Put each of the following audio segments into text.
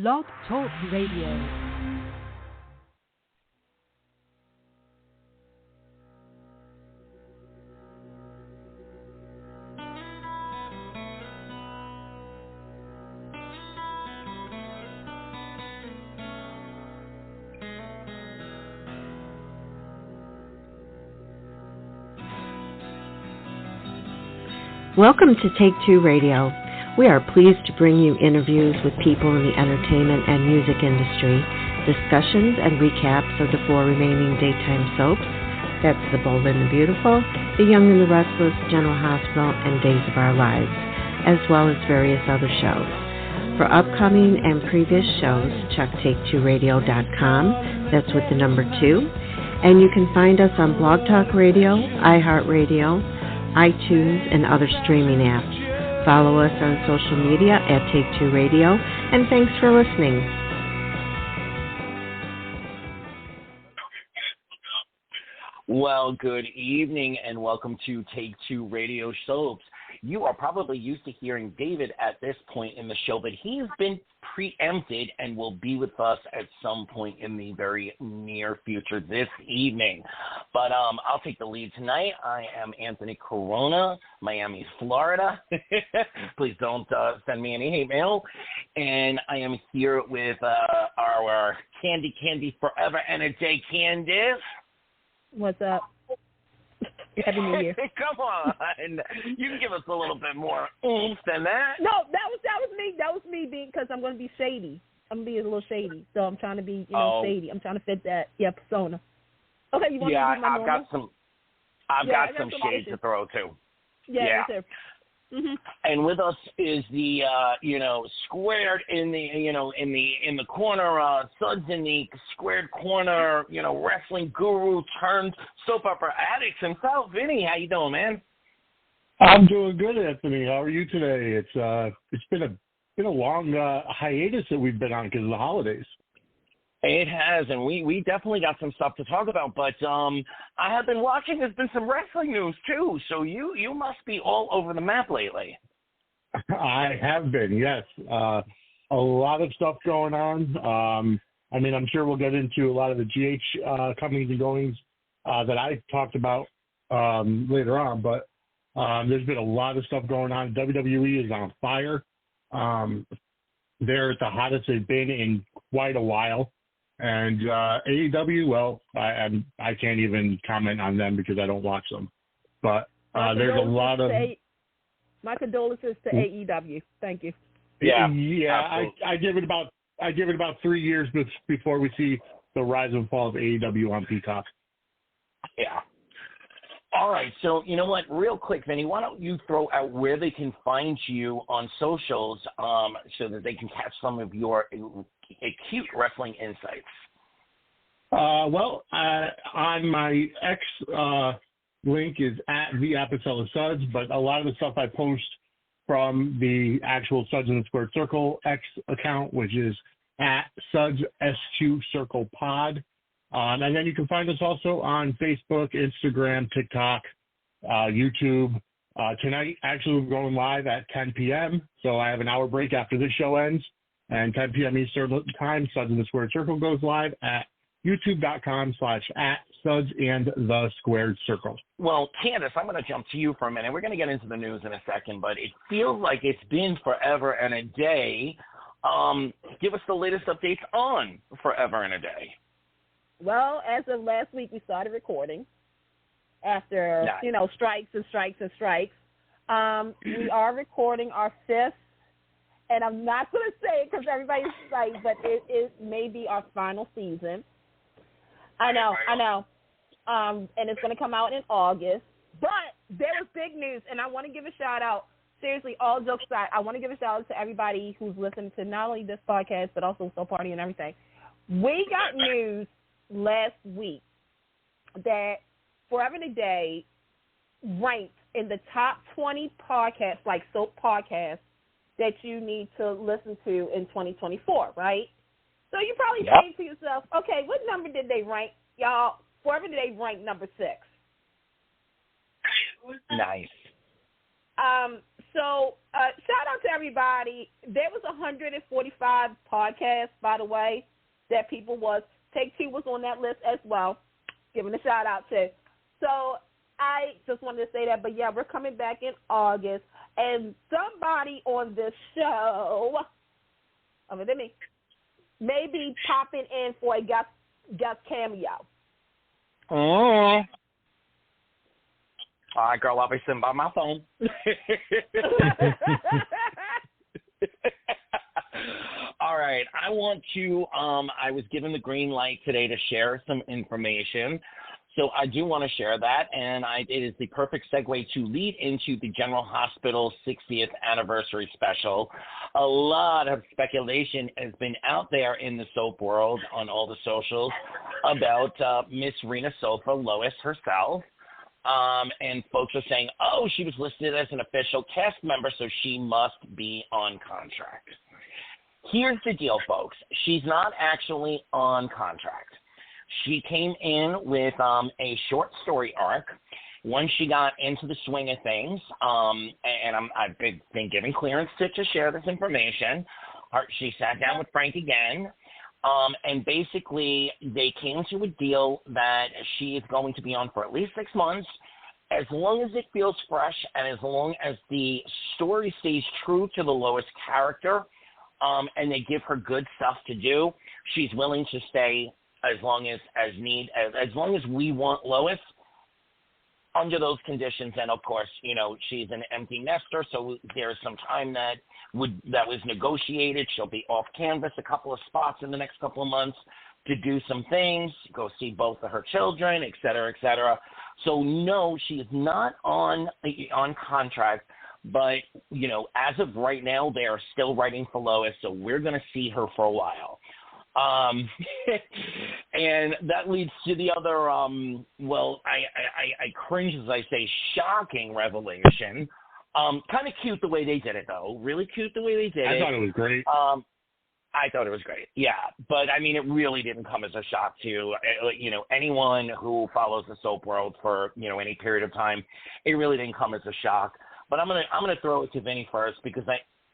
Blog Talk Radio. Welcome to T2R Radio. We are pleased to bring you interviews with people in the entertainment and music industry, discussions and recaps of the 4 remaining daytime soaps. That's The Bold and the Beautiful, The Young and the Restless, General Hospital, and Days of Our Lives, as well as various other shows. For upcoming and previous shows, check T2Radio.com. That's with the number 2. And you can find us on Blog Talk Radio, iHeartRadio, iTunes, and other streaming apps. Follow us on social media at T2 Radio, and thanks for listening. Well, good evening, and welcome to T2 Radio Soaps. You are probably used to hearing David at this point in the show, but he has been preempted and will be with us at some point in the very near future this evening. But I'll take the lead tonight. I am Anthony Corona, Miami, Florida. Please don't send me any hate mail. And I am here with our Candy Forever and a Day Candice. What's up? Happy New Year. Come on. You can give us a little bit more oomph than that. No, that was me. That was me being, because I'm going to be shady. I'm going to be a little shady. So I'm trying to be, shady. I'm trying to fit that, persona. Okay, you want me to do my normal? I've got some shade to throw, too. Yeah. Mm-hmm. And with us is the squared in the corner, Suds in the squared corner, wrestling guru turned soap opera addict himself. Vinny, how you doing, man? I'm doing good, Anthony. How are you today? It's been a long hiatus that we've been on because of the holidays. It has, and we definitely got some stuff to talk about, but I have been watching. There's been some wrestling news, too, so you must be all over the map lately. I have been, yes. A lot of stuff going on. I'm sure we'll get into a lot of the GH comings and goings that I talked about later on, but there's been a lot of stuff going on. WWE is on fire. They're at the hottest they've been in quite a while. And AEW, well, I can't even comment on them because I don't watch them. But there's a lot of... My condolences to AEW. Thank you. Yeah. I give it about 3 years before we see the rise and fall of AEW on Peacock. Yeah. All right, so you know what? Real quick, Vinny, why don't you throw out where they can find you on socials so that they can catch some of your acute wrestling insights? On my X link is at the Apicella Suds, but a lot of the stuff I post from the actual Suds in the Squared Circle X account, which is at Suds S2 Circle Pod. And then you can find us also on Facebook, Instagram, TikTok, YouTube. Tonight, actually, we're going live at 10 p.m., so I have an hour break after this show ends. And 10 p.m. Eastern Time, Suds in the Squared Circle goes live at youtube.com/@SudsAndTheSquaredCircle. Well, Candace, I'm going to jump to you for a minute. We're going to get into the news in a second, but it feels like it's been forever and a day. Give us the latest updates on Forever and a Day. Well, as of last week, we started recording after, strikes and strikes and strikes. We are recording our 5th, and I'm not going to say it because everybody's like, but it may be our final season. I know. And it's going to come out in August. But there was big news, and I want to give a shout-out. Seriously, all jokes aside, I want to give a shout-out to everybody who's listening to not only this podcast, but also Soul Party and everything. We got news last week that Forever and a Day ranked in the top 20 podcasts, like soap podcasts, that you need to listen to in 2024, right? So you probably think to yourself, okay, what number did they rank? Y'all, Forever and a Day ranked number 6. Nice. So shout out to everybody. There was 145 podcasts, by the way, that people was. Take Two was on that list as well. Giving a shout out to. So I just wanted to say that. But, yeah, we're coming back in August. And somebody on this show, other than me, may be popping in for a guest cameo. Oh. All right, girl, I'll be sitting by my phone. All right, I want to, I was given the green light today to share some information. So I do want to share that, and it is the perfect segue to lead into the General Hospital 60th anniversary special. A lot of speculation has been out there in the soap world on all the socials about Miss Rena Sofa, Lois herself. And folks are saying, oh, she was listed as an official cast member, so she must be on contract. Here's the deal, folks. She's not actually on contract. She came in with a short story arc. Once she got into the swing of things, and I've been given clearance to share this information, she sat down with Frank again, and basically they came to a deal that she is going to be on for at least 6 months. As long as it feels fresh and as long as the story stays true to the Lois character, and they give her good stuff to do, she's willing to stay as long as long as we want Lois under those conditions. And of course, you know, she's an empty nester, so there's some time that was negotiated. She'll be off canvas a couple of spots in the next couple of months to do some things, go see both of her children, et cetera, et cetera. So no, she is not on contract, but, you know, as of right now, they are still writing for Lois, so we're going to see her for a while. And that leads to the other, I cringe as I say, shocking revelation. Kind of cute the way they did it, though. Really cute the way they did it. I thought it was great. I thought it was great. Yeah. But, I mean, it really didn't come as a shock to, you know, anyone who follows the soap world for, you know, any period of time. It really didn't come as a shock. But I'm gonna throw it to Vinny first because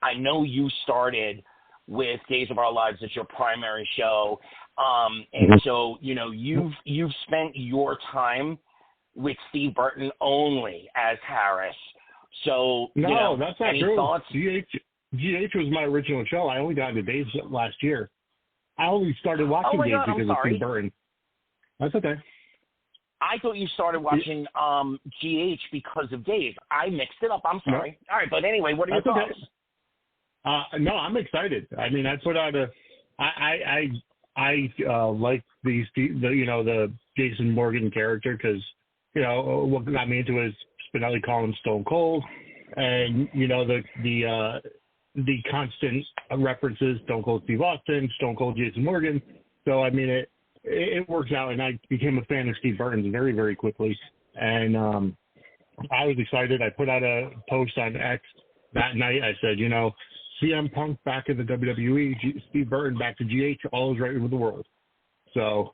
I know you started with Days of Our Lives as your primary show. And so, you know, you've spent your time with Steve Burton only as Harris. So, no, you know, that's not any true. thoughts? GH was my original show. I only got into Days last year. I only started watching Days because of Steve Burton. That's okay. I thought you started watching GH because of Days. I mixed it up. I'm sorry. No. All right, but anyway, what are your thoughts? Okay. No, I'm excited. I mean, I put out I like the Jason Morgan character because, you know, what got me into it is Spinelli calling him Stone Cold, and, you know, the constant references, Stone Cold Steve Austin, Stone Cold Jason Morgan. So, I mean, it works out, and I became a fan of Steve Burton's very, very quickly. And I was excited. I put out a post on X that night. I said, you know, CM Punk back in the WWE, Steve Burton back to GH, all is right with the world. So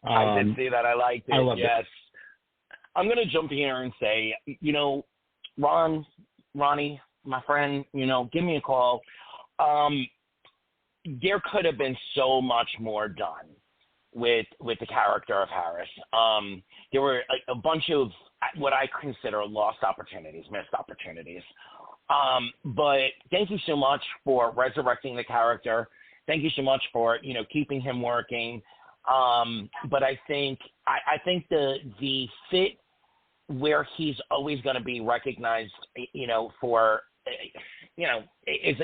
I did see that. I liked it. I loved it. I'm going to jump here and say, you know, Ronnie, my friend, you know, give me a call. There could have been so much more done with the character of Harris. There were a bunch of what I consider lost opportunities, missed opportunities. But thank you so much for resurrecting the character. Thank you so much for, you know, keeping him working. But I think the fit where he's always going to be recognized, you know, for, you know, is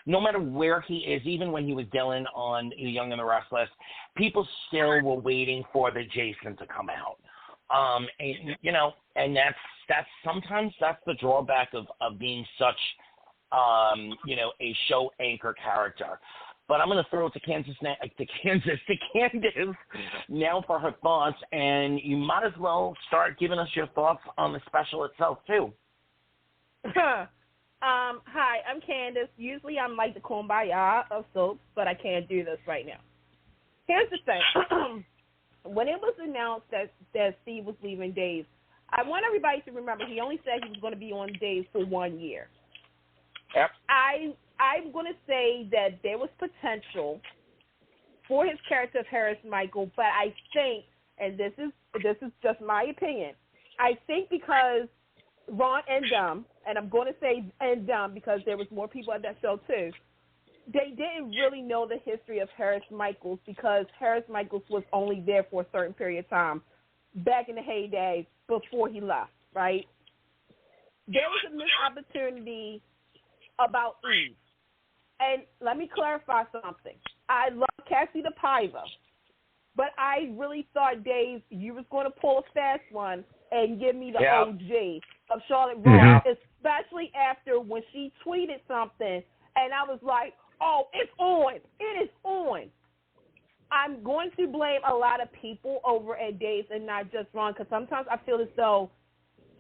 no matter where he is, even when he was Dylan on Young and the Restless, people still were waiting for the Jason to come out. And, you know, and that's sometimes that's the drawback of being such, you know, a show anchor character. But I'm going to throw it to Candace now for her thoughts, and you might as well start giving us your thoughts on the special itself too. Hi, I'm Candace. Usually I'm like the kumbaya of soaps, but I can't do this right now. Here's the thing. When it was announced that Steve was leaving Days, I want everybody to remember he only said he was going to be on Days for 1 year. Yep. I'm going to say that there was potential for his character of Harris Michael, but I think, and this is just my opinion, I think because Ron and Dumb, and I'm going to say and Dumb because there was more people at that show too, they didn't really know the history of Harris Michaels because Harris Michaels was only there for a certain period of time back in the heyday before he left, right? There was a missed opportunity about Eve. And let me clarify something. I love Cassie the Piva, but I really thought, Dave, you was going to pull a fast one and give me the OG of Charlotte Ross, especially after when she tweeted something, and I was like, oh, it's on. It is on. I'm going to blame a lot of people over at Dave's and not just Ron, because sometimes I feel as though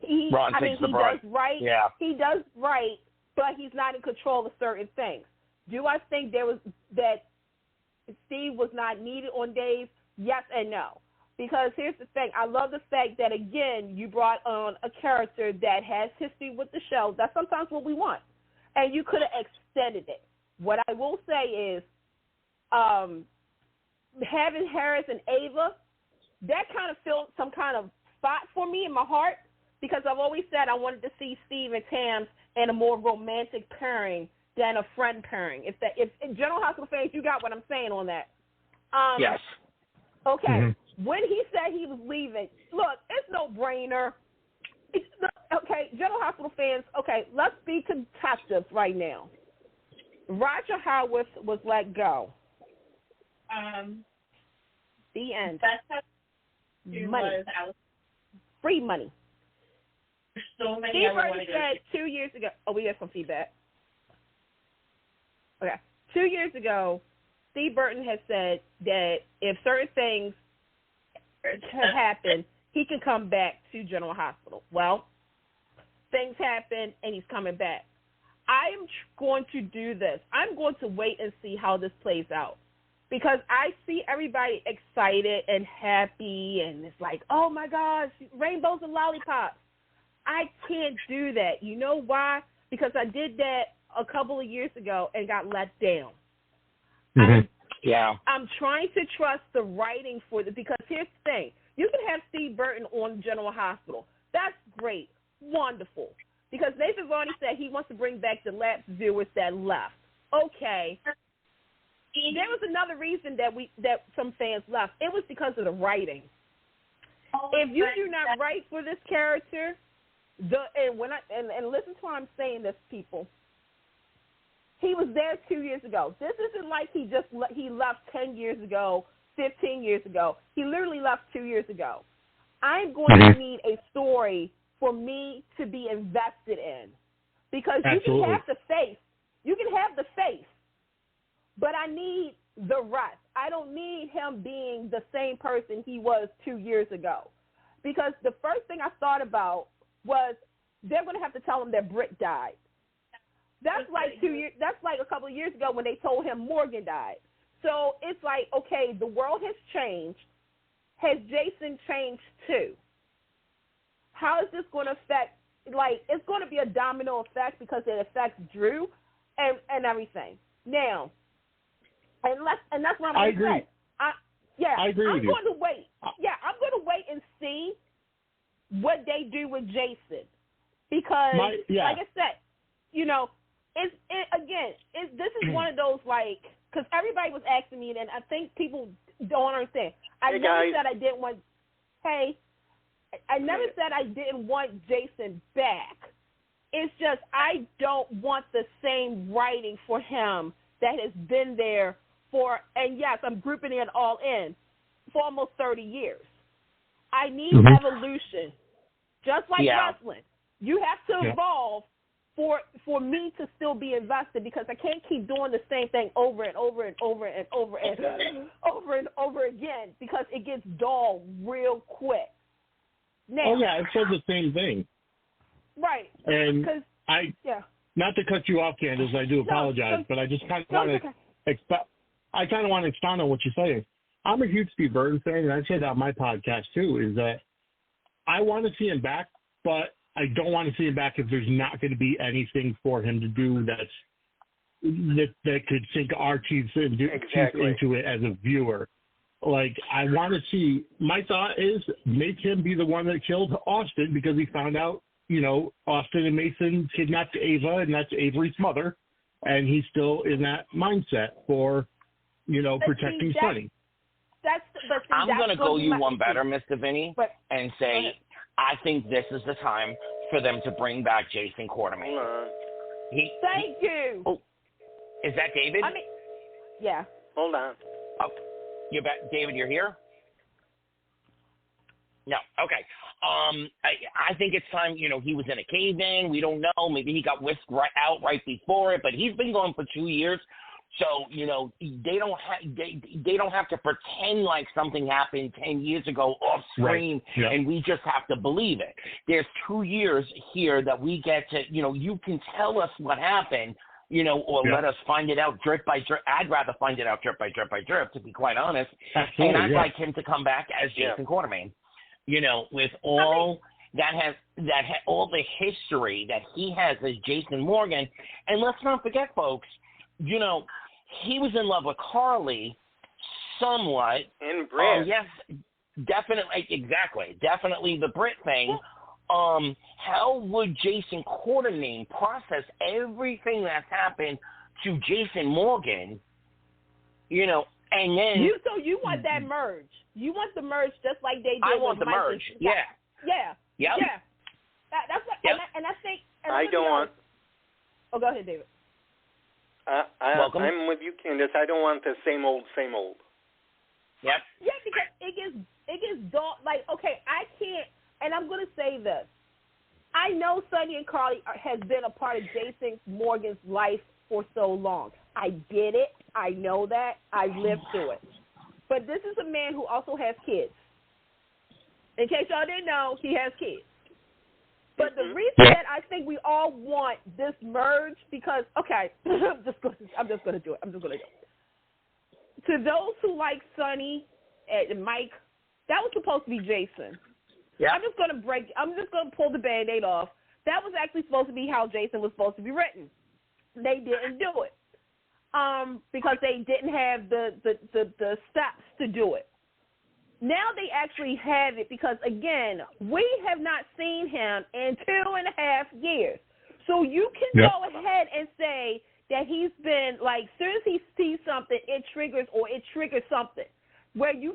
he does right. Yeah. He does right, but he's not in control of certain things. Do I think that Steve was not needed on Dave? Yes and no. Because here's the thing. I love the fact that, again, you brought on a character that has history with the show. That's sometimes what we want. And you could have extended it. What I will say is having Harris and Ava, that kind of filled some kind of spot for me in my heart because I've always said I wanted to see Steve and Tam in a more romantic pairing than a friend pairing. If General Hospital fans, you got what I'm saying on that. Yes. Okay. Mm-hmm. When he said he was leaving, look, it's no brainer. Okay, General Hospital fans, okay, let's be detectives right now. Roger Howard was let go. The end. That's money. Free money. So many Steve Burton said 2 years ago. Oh, we got some feedback. Okay. 2 years ago, Steve Burton has said that if certain things have happened, he can come back to General Hospital. Well, things happen, and he's coming back. I am going to do this. I'm going to wait and see how this plays out because I see everybody excited and happy, and it's like, oh, my gosh, rainbows and lollipops. I can't do that. You know why? Because I did that a couple of years ago and got let down. Mm-hmm. I'm trying to trust the writing for this because here's the thing. You can have Steve Burton on General Hospital. That's great. Wonderful. Because Nathan Varney said he wants to bring back the lapsed viewers that left. Okay. There was another reason that some fans left. It was because of the writing. If you do not write for this character, and listen to why I'm saying this, people. He was there 2 years ago. This isn't like he left 10 years ago, 15 years ago. He literally left 2 years ago. I'm going to need a story for me to be invested in. Because you can have the face. You can have the face. But I need the rest. I don't need him being the same person he was 2 years ago. Because the first thing I thought about was they're going to have to tell him that Britt died. That's like 2 years. That's like a couple of years ago when they told him Morgan died. So it's like, okay, the world has changed. Has Jason changed too? How is this going to affect? Like, it's going to be a domino effect because it affects Drew and everything. Now, and that's what I'm going to say. I agree with you. I'm going to wait. I'm going to wait and see what they do with Jason because, like I said, you know, this is one of those, like, because everybody was asking me, and I think people don't understand. I never said I didn't want Jason back. It's just I don't want the same writing for him that has been there for, and yes, I'm grouping it all in, for almost 30 years. I need evolution. Just like wrestling. You have to evolve for me to still be invested because I can't keep doing the same thing over and over and over and over and over and over again because it gets dull real quick. Now, it says the same thing. Right. And not to cut you off, Candace, I do apologize, but I just kind of want to expound on what you're saying. I'm a huge Steve Burton fan, and I say that on my podcast too, is that I want to see him back, but I don't want to see him back if there's not going to be anything for him to do that could sink our teeth into it as a viewer. Like, I want to see, my thought is make him be the one that killed Austin because he found out, Austin and Mason kidnapped Ava, and that's Avery's mother, and he's still in that mindset for, protecting Sonny. I'm going to go you one better, Mr. Vinny, and say I think this is the time for them to bring back Jason Quartermain. Hold on. Thank you. Oh, is that David? Yeah. Hold on. Oh, you're back, David. You're here. No. Okay. I think it's time. He was in a cave-in. We don't know. Maybe he got whisked out right before it. But he's been gone for 2 years. So they don't have to pretend like something happened 10 years ago off screen, and we just have to believe it. There's 2 years here that we get to. You can tell us what happened. Let us find it out drip by drip. I'd rather find it out drip by drip by drip, to be quite honest. Absolutely, and I'd like him to come back as Jason Quartermain. With all all the history that he has as Jason Morgan. And let's not forget, folks, he was in love with Carly somewhat. And Brit. Yes, definitely. Exactly. Definitely the Brit thing. How would Jason Quartermain process everything that's happened to Jason Morgan, and then... So you want that merge. You want the merge just like they did I want with the Mike merge. and, Yeah. Yeah. Yep. Yeah. That's what, yep. and I think... I don't want... Oh, go ahead, David. Welcome. I'm with you, Candace. I don't want the same old. Yep. Yeah, because it gets dull. Like, okay, I can't... And I'm going to say this. I know Sonny and Carly has been a part of Jason Morgan's life for so long. I get it. I know that. I lived through it. But this is a man who also has kids. In case y'all didn't know, he has kids. But the reason that I think we all want this merge, because, okay, I'm just going to do it. To those who like Sonny and Mike, that was supposed to be Jason. Yeah. I'm just going to pull the Band-Aid off. That was actually supposed to be how Jason was supposed to be written. They didn't do it because they didn't have the steps to do it. Now they actually have it because, again, we have not seen him in 2.5 years. So you can go ahead and say that he's been, like, as soon as he sees something, it triggers something. Where you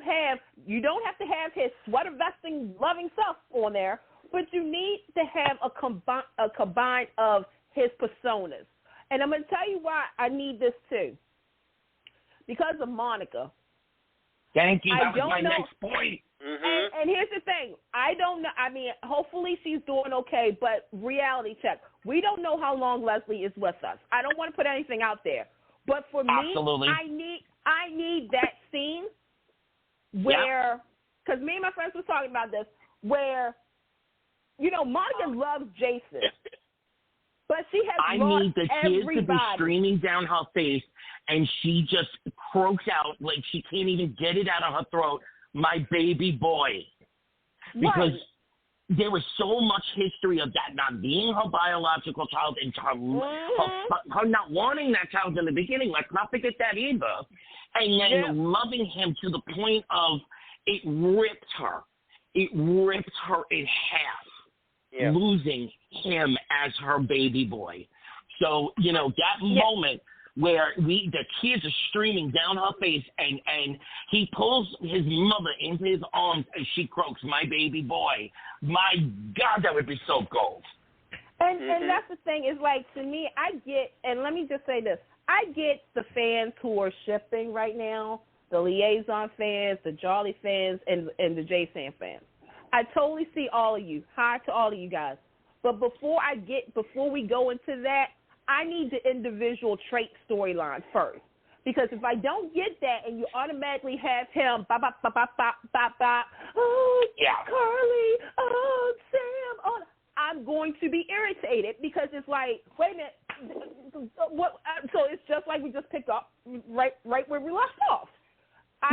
don't have to have his sweater vesting loving self on there, but you need to have a combine of his personas. And I'm going to tell you why I need this too. Because of Monica. Thank you. That was my next point. Mm-hmm. And here's the thing. I don't know. I mean, hopefully she's doing okay, but reality check. We don't know how long Leslie is with us. I don't want to put anything out there. But for Absolutely. me, I need that scene where, because me and my friends were talking about this, where, Monica loves Jason, but she has lost need the tears to be streaming down her face, and she just croaks out like she can't even get it out of her throat, my baby boy. Because there was so much history of that not being her biological child and her not wanting that child in the beginning. Let's not forget that either. And then loving him to the point of it ripped her. It ripped her in half, losing him as her baby boy. So, that moment where the tears are streaming down her face and he pulls his mother into his arms and she croaks, my baby boy. My God, that would be so gold. And that's the thing is, like, to me, I get, and let me just say this, I get the fans who are shipping right now, the Liaison fans, the Jolly fans, and the J-Sam fans. I totally see all of you. Hi to all of you guys. But before we go into that, I need the individual trait storyline first. Because if I don't get that and you automatically have him, oh, Carly, oh, Sam, oh, I'm going to be irritated because it's like, wait a minute, what? So it's just like we just picked up right where we left off.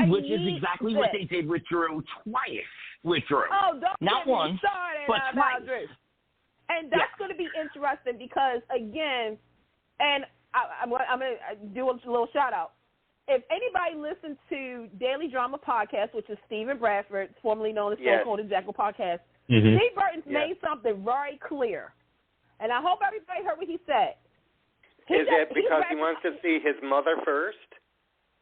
Which is exactly what they did with Drew twice. With Drew. Oh, don't not get me once, started but about twice. Drew. And that's going to be interesting because, again, and I'm going to do a little shout-out. If anybody listens to Daily Drama Podcast, which is Stephen Bradford, formerly known as Stone Cold and Jekyll Podcast, Steve Burton's made something very clear. And I hope everybody heard what he said. Is it because he wants to see his mother first?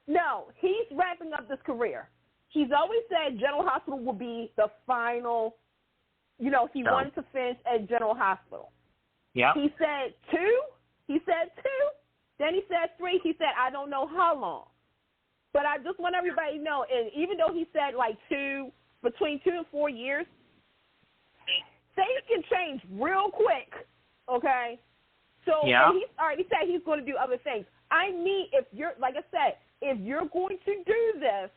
No, he's wrapping up this career. He's always said General Hospital will be the final, he wanted to finish at General Hospital. Yeah. He said 2. He said 2. Then he said 3. He said, I don't know how long. But I just want everybody to know, and even though he said like between 2 and 4 years, things can change real quick, okay? So and he's already said he's going to do other things. If you're going to do this,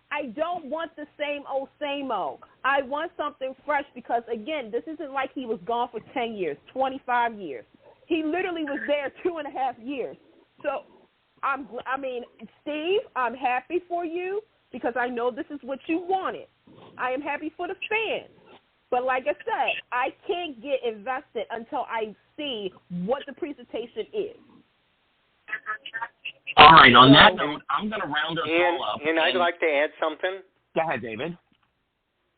I don't want the same old, same old. I want something fresh because, again, this isn't like he was gone for 10 years, 25 years. He literally was there 2.5 years. So, Steve, I'm happy for you because I know this is what you wanted. I am happy for the fans. But like I said, I can't get invested until I see what the presentation is. All right, on that note, I'm going to round us all up. And I'd like to add something. Go ahead, David.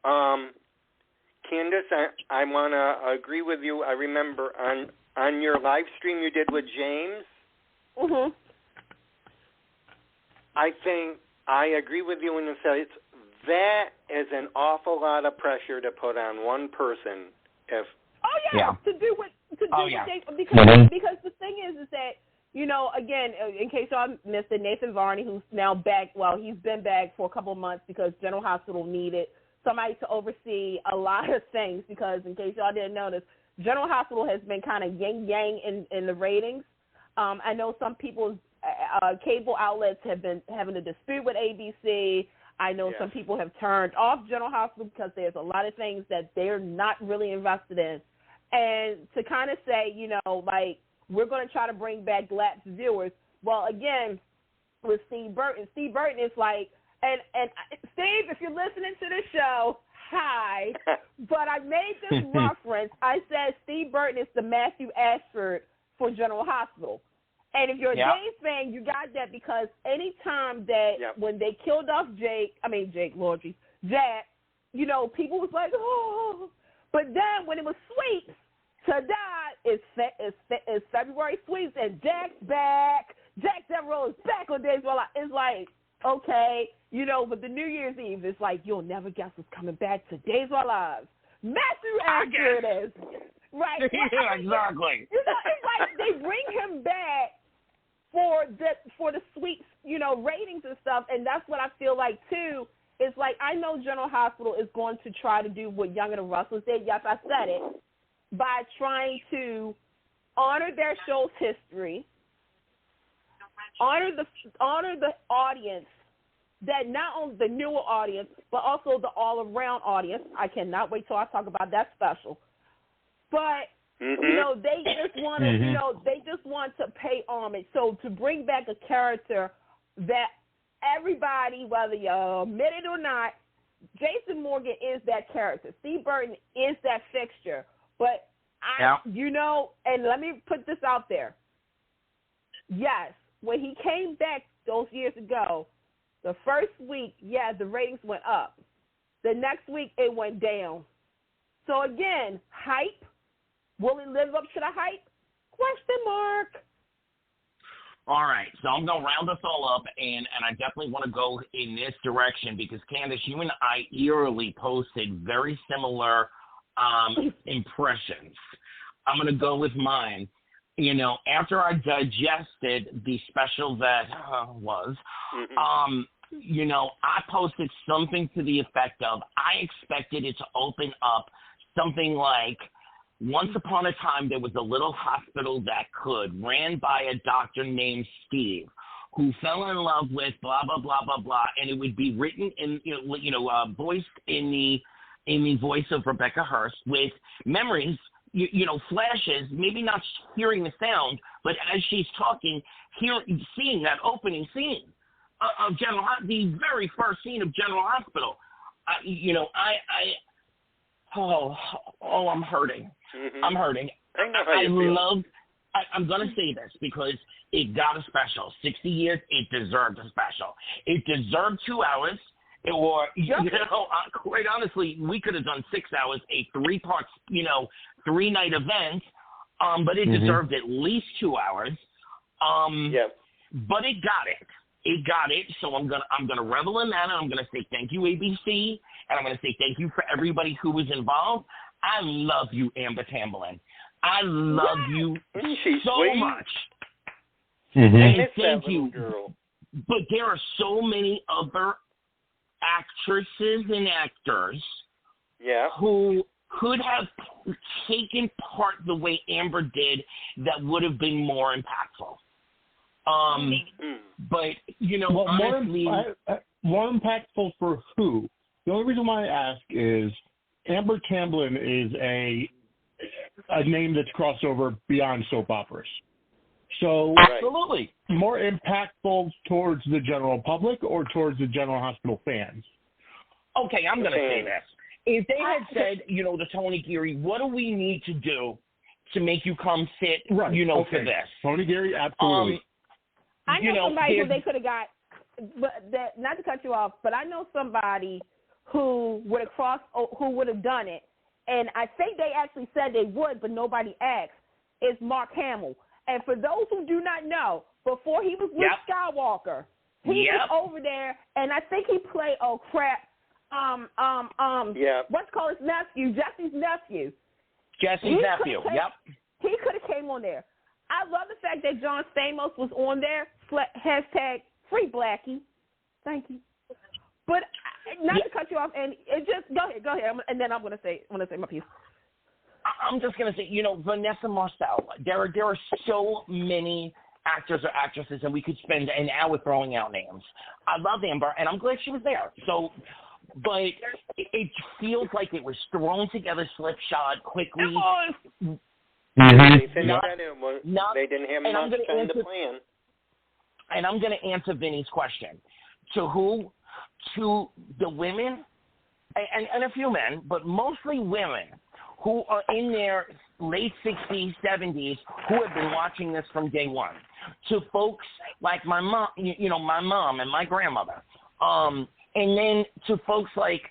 Candace, I want to agree with you. I remember on your live stream you did with James, I think I agree with you when you say that is an awful lot of pressure to put on one person. To do what because the thing is that, again, in case y'all missed it, Nathan Varney, who's now back, he's been back for a couple of months because General Hospital needed somebody to oversee a lot of things because, in case y'all didn't notice, General Hospital has been kind of yang-yang in the ratings. I know some people's cable outlets have been having a dispute with ABC. I know some people have turned off General Hospital because there's a lot of things that they're not really invested in. And to kind of say, we're going to try to bring back lapsed viewers. Well, again, with Steve Burton is like, and Steve, if you're listening to this show, hi. But I made this reference. I said Steve Burton is the Matthew Ashford for General Hospital. And if you're a James fan, you got that because anytime that when they killed off Jack, people was like, oh. But then when it was Sweeps to die, it's February Sweeps and Jack's back. Jack Devereaux is back on Days of Our Lives. It's like, okay, but the New Year's Eve is like, you'll never guess what's coming back to Days of Our Lives. Matthew Ashford is. Right. Yeah, exactly. It's like they bring him back for the Sweeps, ratings and stuff, and that's what I feel like too. It's like I know General Hospital is going to try to do what Young and the Rustlers did. Yes, I said it, by trying to honor their show's history, honor the audience, that not only the newer audience but also the all-around audience. I cannot wait till I talk about that special. But they just want to, they just want to pay homage. So to bring back a character that everybody, whether you admit it or not, Jason Morgan is that character. Steve Burton is that fixture. But and let me put this out there. Yes, when he came back those years ago, the first week, the ratings went up. The next week, it went down. So again, hype. Will it live up to the hype? Question mark. All right, so I'm going to round us all up, and I definitely want to go in this direction because, Candace, you and I eerily posted very similar impressions. I'm going to go with mine. After I digested the special that was, I posted something to the effect of I expected it to open up something like, once upon a time, there was a little hospital that ran by a doctor named Steve, who fell in love with blah, blah, blah, blah, blah, and it would be written in, voiced in the voice of Rebecca Hurst with memories, flashes, maybe not hearing the sound, but as she's talking, seeing that opening scene of I'm hurting. Mm-hmm. I'm hurting. I know how you feel. I'm going to say this because it got a special. 60 years, it deserved a special. It deserved 2 hours. Or, quite honestly, we could have done 6 hours, a 3-part, 3-night event, but it deserved at least 2 hours. But it got it. It got it. So I'm gonna revel in that, and I'm gonna say thank you, ABC, and I'm gonna say thank you for everybody who was involved. I love you, Amber Tamblyn. I love you so much. And thank you. Girl. But there are so many other actresses and actors who could have taken part the way Amber did that would have been more impactful. But, honestly... More impactful for who? The only reason why I ask is Amber Tamblyn is a name that's crossed over beyond soap operas. So absolutely more impactful towards the general public or towards the General Hospital fans? Okay, I'm going to say this. If they had said, to Tony Geary, what do we need to do to make you come sit, for this? Tony Geary, absolutely. I know somebody who they could have got, not to cut you off, but I know somebody who would have done it, and I think they actually said they would, but nobody asked, is Mark Hamill. And for those who do not know, before he was Luke Skywalker, he was over there, and I think he played, what's called his nephew, Jesse's nephew. Jesse's nephew, He could have came on there. I love the fact that John Stamos was on there, hashtag free Blackie. Thank you. But not to cut you off, and it just, go ahead, and then I'm going to say my piece. I'm just going to say, Vanessa Marcel, there are so many actors or actresses, and we could spend an hour throwing out names. I love Amber, and I'm glad she was there. So, but it feels like it was thrown together slipshod quickly. They didn't have much time to plan. And I'm going to answer Vinny's question. To who? To the women, and a few men, but mostly women, who are in their late 60s, 70s, who have been watching this from day one. To folks like my mom, my mom and my grandmother. And then to folks like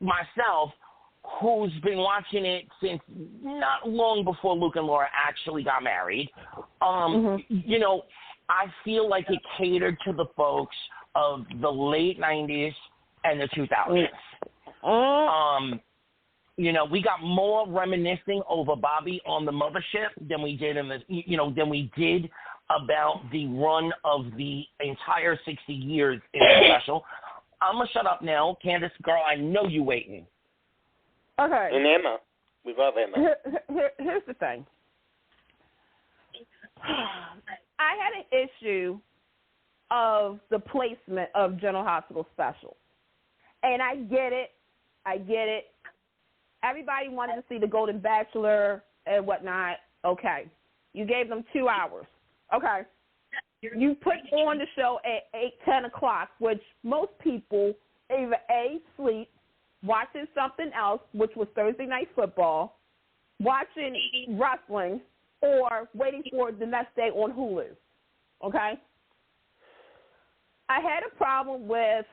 myself, who's been watching it since not long before Luke and Laura actually got married. I feel like it catered to the folks of the late 90s and the 2000s. We got more reminiscing over Bobby on the mothership than we did about the run of the entire 60 years in the special. I'm going to shut up now. Candace, girl, I know you waiting. Okay. And Emma. We love Emma. Here's the thing. I had an issue of the placement of General Hospital special. And I get it. Everybody wanted to see the Golden Bachelor and whatnot. Okay. You gave them 2 hours. Okay. You put on the show at 8, 10 o'clock, which most people either A, sleep, watching something else, which was Thursday Night Football, watching wrestling, or waiting for the next day on Hulu. Okay? I had a problem with,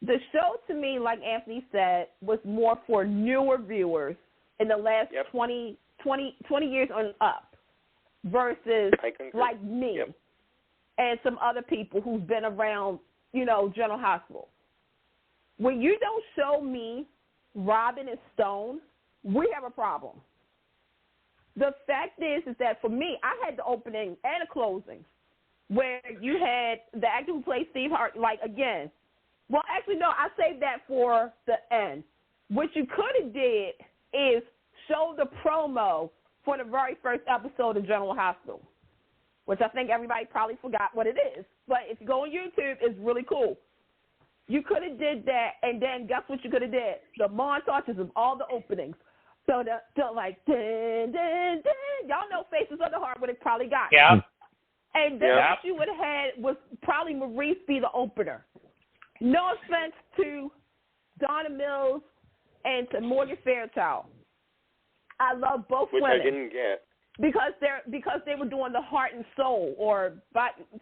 the show to me, like Anthony said, was more for newer viewers in the last 20 years on up versus like me and some other people who've been around, General Hospital. When you don't show me Robin and Stone, we have a problem. The fact is that for me, I had the opening and a closing where you had the actor who played Steve Hart, I saved that for the end. What you could have did is show the promo for the very first episode of General Hospital, which I think everybody probably forgot what it is. But if you go on YouTube, it's really cool. You could have did that, and then guess what you could have did? The montages of all the openings. So the dun, dun, dun. Y'all know Faces of the Heart would have probably got it. Yeah. And then what you would have had was probably Maurice be the opener. No offense to Donna Mills and to Morgan Fairchild. I love both women. Which I didn't get. Because they were doing the heart and soul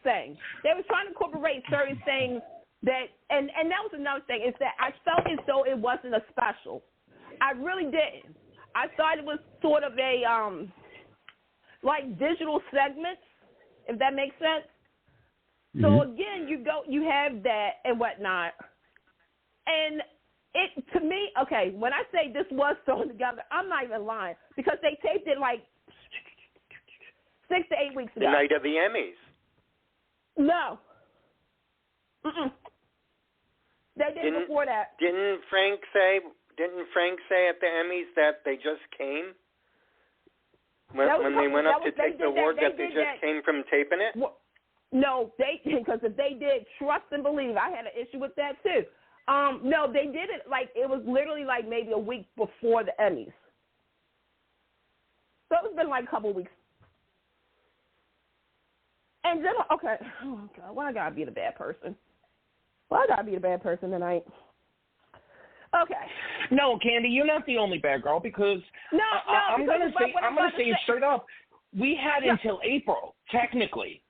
thing. They were trying to incorporate certain things that and that was another thing, is that I felt as though it wasn't a special. I really didn't. I thought it was sort of a like digital segments, if that makes sense. Mm-hmm. So again, you have that and whatnot. And it, to me, okay, when I say this was thrown together, I'm not even lying, because they taped it like 6 to 8 weeks ago. The night of the Emmys. No. Mm-mm. They did before that. Didn't Frank say at the Emmys that they just came? When they went up to take the award, that they just came from taping it? Well, no, because if they did, trust and believe, I had an issue with that too. No, they did it like it was literally like maybe a week before the Emmys. So it's been like a couple of weeks. And then, okay, oh God, why I gotta be the bad person? Why I gotta be the bad person tonight? Okay. No, Candy, you're not the only bad girl, because I'm gonna say it straight up. We had until April, technically.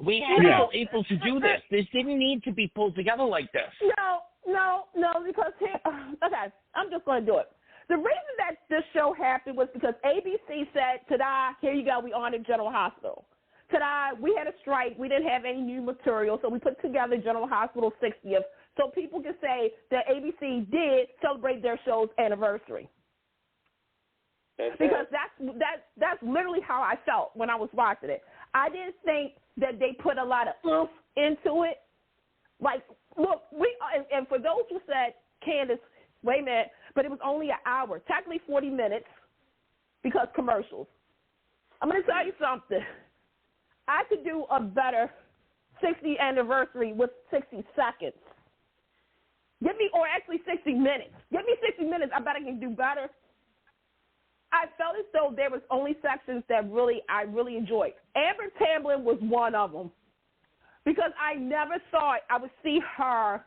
We had until April to do this. This didn't need to be pulled together like this. No, because okay, I'm just gonna do it. The reason that this show happened was because ABC said, "Ta-da! Here you go. We honored General Hospital. Ta-da! We had a strike. We didn't have any new material, so we put together General Hospital's 60th." So people can say that ABC did celebrate their show's anniversary. Because that's literally how I felt when I was watching it. I didn't think that they put a lot of oomph into it. Like, look, and for those who said, Candace, wait a minute, but it was only an hour, technically 40 minutes, because commercials. I'm going to tell you something. I could do a better 60th anniversary with 60 seconds. Or actually 60 minutes. Give me 60 minutes. I bet I can do better. I felt as though there was only sections that I really enjoyed. Amber Tamblyn was one of them, because I never thought I would see her.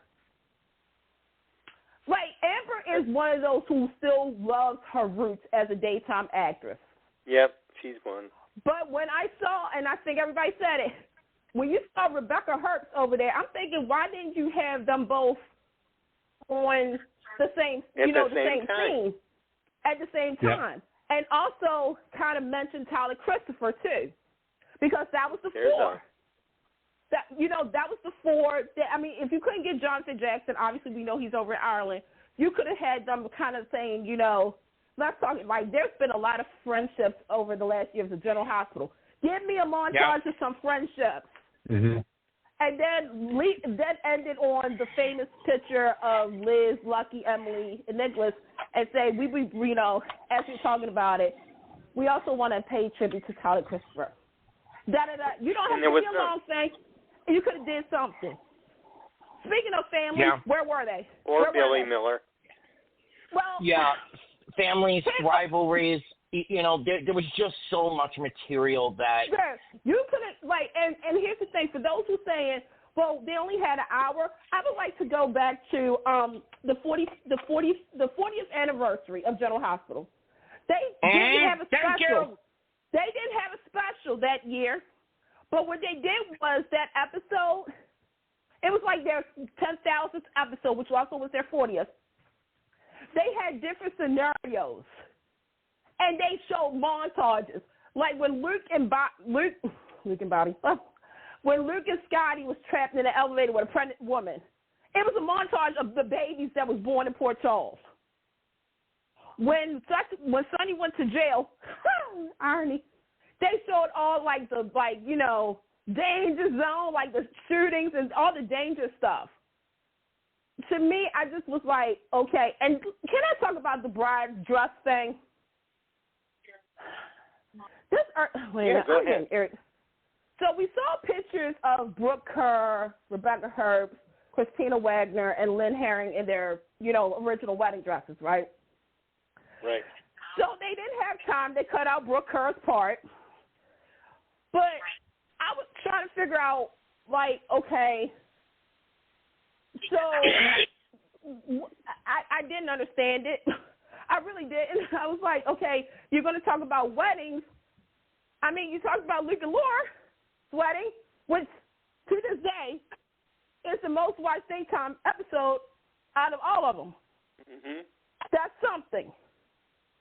Like, Amber is one of those who still loves her roots as a daytime actress. Yep, she's one. But when I saw, and I think everybody said it, when you saw Rebecca Herbst over there, I'm thinking, why didn't you have them both on the same, the same scene at the same time? And also kind of mention Tyler Christopher too, because that was the four. That was the four. If you couldn't get Jonathan Jackson, obviously we know he's over in Ireland. You could have had them kind of saying, let's talk. Like, there's been a lot of friendships over the last years of General Hospital. Give me a montage of some friendships. Mm-hmm. And then ended on the famous picture of Liz, Lucky, Emily, and Nicholas, and say, as we're talking about it, we also want to pay tribute to Tyler Christopher. You don't have to be a long thing. You could have did something. Speaking of family, where were they? Or Billy Miller. Well, families, rivalries. There was just so much material that you couldn't and here's the thing, for those who are saying, well, they only had an hour, I would like to go back to the 40th anniversary of General Hospital. They didn't have a special. They didn't have a special that year, but what they did was that episode. It was like their 10,000th episode, which also was their 40th. They had different scenarios. And they showed montages, like when when Luke and Scotty was trapped in an elevator with a pregnant woman. It was a montage of the babies that was born in Port Charles. When Sonny went to jail, irony, they showed all danger zone, like the shootings and all the dangerous stuff. To me, I just was like, okay. And can I talk about the bride dress thing? Go ahead. So we saw pictures of Brooke Kerr, Rebecca Herbst, Christina Wagner, and Lynn Herring in their, original wedding dresses, right? Right. So they didn't have time. They cut out Brooke Kerr's part. But I was trying to figure out, okay, so I didn't understand it. I really didn't. I was like, okay, you're going to talk about weddings. I mean, you talked about Luke and Laura's wedding, which to this day is the most watched daytime episode out of all of them. Mm-hmm. That's something.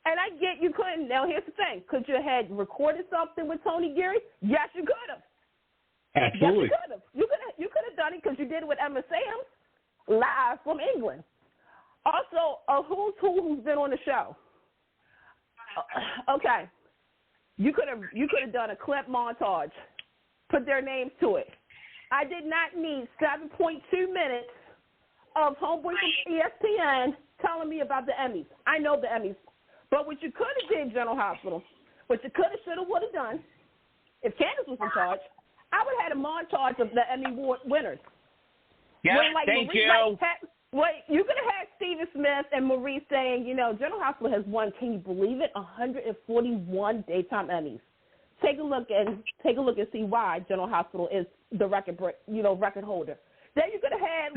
And I get you couldn't. Now, here's the thing. Could you have recorded something with Tony Geary? Yes, you could have. Absolutely. Yes, you could have. You could have done it because you did it with Emma Samms live from England. Also, who's been on the show? Okay. You could have done a clip montage, put their names to it. I did not need 7.2 minutes of homeboy from ESPN telling me about the Emmys. I know the Emmys. But what you could have did, General Hospital, what you could have, should have, would have done, if Candace was in charge, I would have had a montage of the Emmy Award winners. Yeah, thank you. You could have had Stephen Smith and Maurice saying, General Hospital has won, can you believe it, 141 daytime Emmys. Take a look and see why General Hospital is the record holder. Then you could have had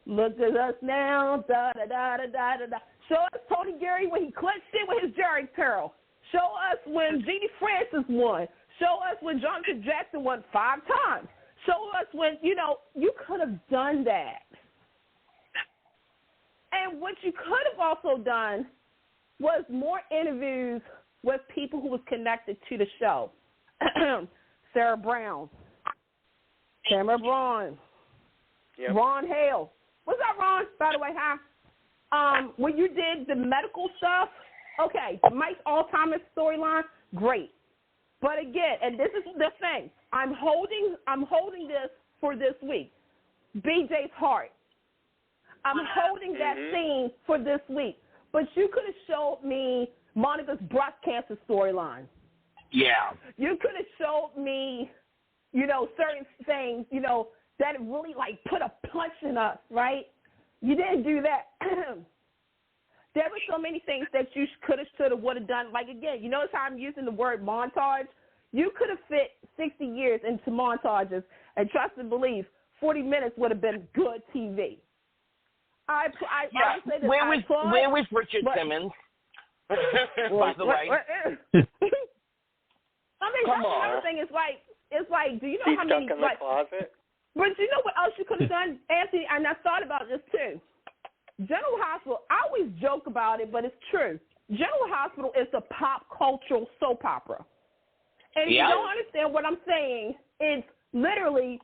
look at us now, da da da da da da da. Show us Tony Geary when he clinched it with his Jerry curl. Show us when Jeannie Francis won. Show us when Jonathan Jackson won 5 times. Show us when you could have done that. And what you could have also done was more interviews with people who was connected to the show. Sarah Brown, Tamara Braun, yep. Ron Hale. What's up, Ron? By the way, hi. When you did the medical stuff, okay, Mike's Alzheimer's storyline, great. But again, and this is the thing, I'm holding this for this week. BJ's heart. I'm holding that scene for this week. But you could have showed me Monica's breast cancer storyline. Yeah. You could have showed me, certain things, that really put a punch in us, right? You didn't do that. There were so many things that you could have, should have, would have done. Again, you notice how I'm using the word montage? You could have fit 60 years into montages, and trust and believe, 40 minutes would have been good TV. I would say this. Where was Richard Simmons? By the way. Come on. Another thing is do you know He's how many? stuck in the closet. But you know what else you could have done, Anthony? And I thought about this too. General Hospital. I always joke about it, but it's true. General Hospital is a pop cultural soap opera. And if you don't understand what I'm saying, it's literally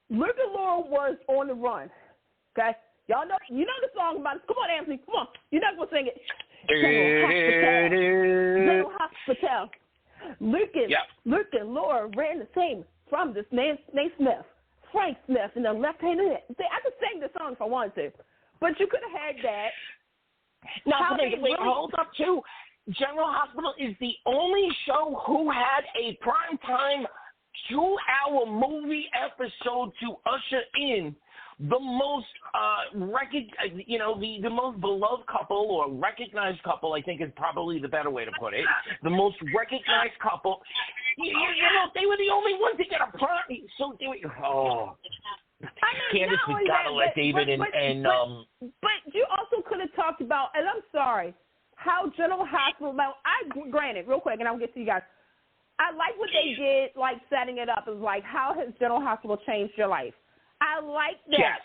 Luke and Laura was on the run. Okay? Y'all know the song about it. Come on, Anthony. Come on. You're not going to sing it. General Hospital. Luke and Laura ran the same from this Nate Smith, Frank Smith, and the left-handed. I could sing the song if I wanted to. But you could have had that. Now, wait, hold up, too. General Hospital is the only show who had a primetime 2-hour movie episode to usher in the most the most beloved couple or recognized couple, I think is probably the better way to put it. The most recognized couple. They were the only ones to get a prime. So they were, Candace, we gotta let David But you also could have talked about, and I'm sorry, how General Hospital. Now, granted, real quick, and I'll get to you guys. I like what they did, setting it up. It was how has General Hospital changed your life? I like that. Yes,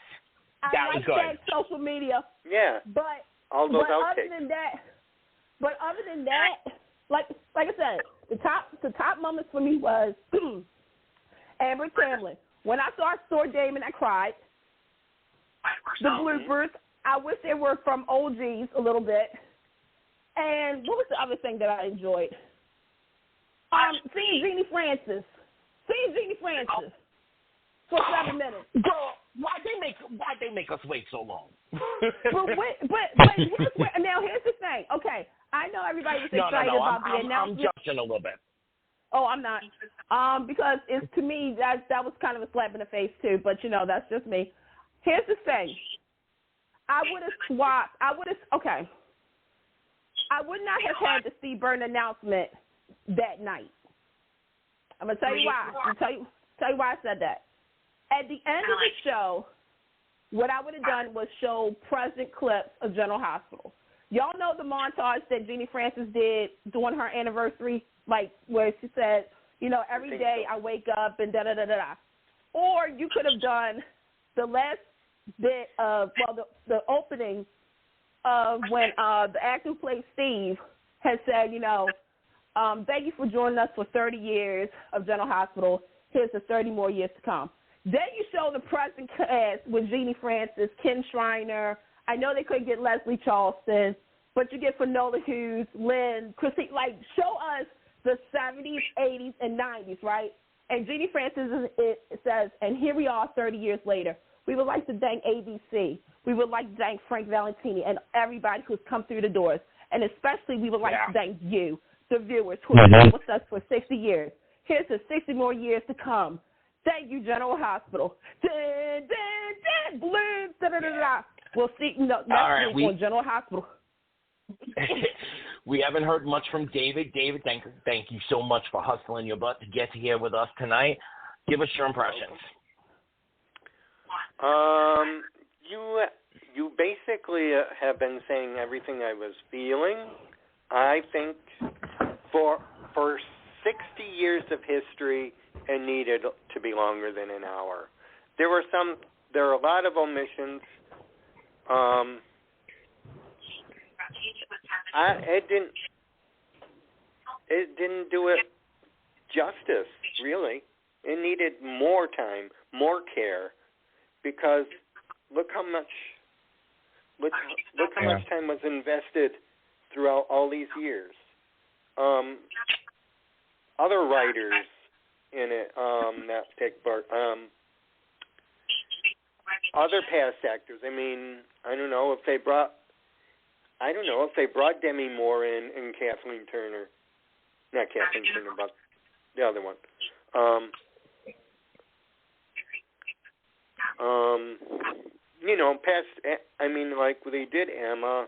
that was good. I like that social media. Yeah. But all those other than that, like I said, the top moments for me was Amber Tamlin. When I saw Damon, I cried. The bloopers, I wish they were from OGs a little bit. And what was the other thing that I enjoyed? Seeing Jeannie Francis. For 7 minutes. Girl, why'd they make us wait so long? but here's the thing. Okay, I know everybody was excited about the announcement. I'm judging a little bit. Oh, I'm not. Because it's, to me, that was kind of a slap in the face too. But that's just me. Here's the thing. I would have swapped. I would not have had the Steve Byrne announcement that night. I'm gonna tell you why. Tell you why I said that. At the end of the show, what I would have done was show present clips of General Hospital. Y'all know the montage that Jeannie Francis did during her anniversary, like where she said, you know, every day I wake up and da-da-da-da-da. Or you could have done the last bit of, well, the opening of when the actor who played Steve had said, you know, thank you for joining us for 30 years of General Hospital. Here's the 30 more years to come. Then you show the present cast with Jeannie Francis, Ken Shriner. I know they couldn't get Leslie Charleston, but you get Finola Hughes, Lynn, Christine. Like, show us the 70s, 80s, and 90s, right? And Jeannie Francis it says, and here we are 30 years later. We would like to thank ABC. We would like to thank Frank Valentini and everybody who's come through the doors. And especially we would like to thank you, the viewers, who have been with us for 60 years. Here's the 60 more years to come. Thank you, General Hospital. Dun, dun, dun, bloom, da, da, da, da. We'll see next week on General Hospital. We haven't heard much from David. David, thank you so much for hustling your butt to get here with us tonight. Give us your impressions. You basically have been saying everything I was feeling. I think for 60 years of history, it needed to be longer than an hour. There are a lot of omissions. It didn't do it justice, really. It needed more time, more care, because look how much time was invested throughout all these years. Other writers in it that take part. Other past actors. I mean, I don't know if they brought Demi Moore in and Kathleen Turner. Not Kathleen Turner, but the other one. You know, past. I mean, like they did Emma.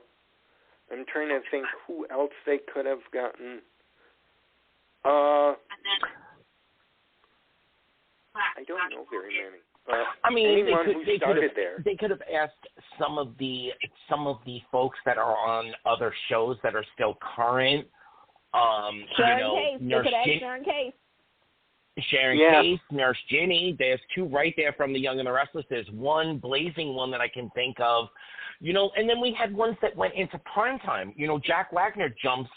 I'm trying to think who else they could have gotten. I don't know very many. I mean, they could have asked some of the folks that are on other shows that are still current. Sharon Case. Sharon Case, Nurse Ginny. There's two right there from The Young and the Restless. There's one blazing one that I can think of. You know, and then we had ones that went into primetime. You know, Jack Wagner jumps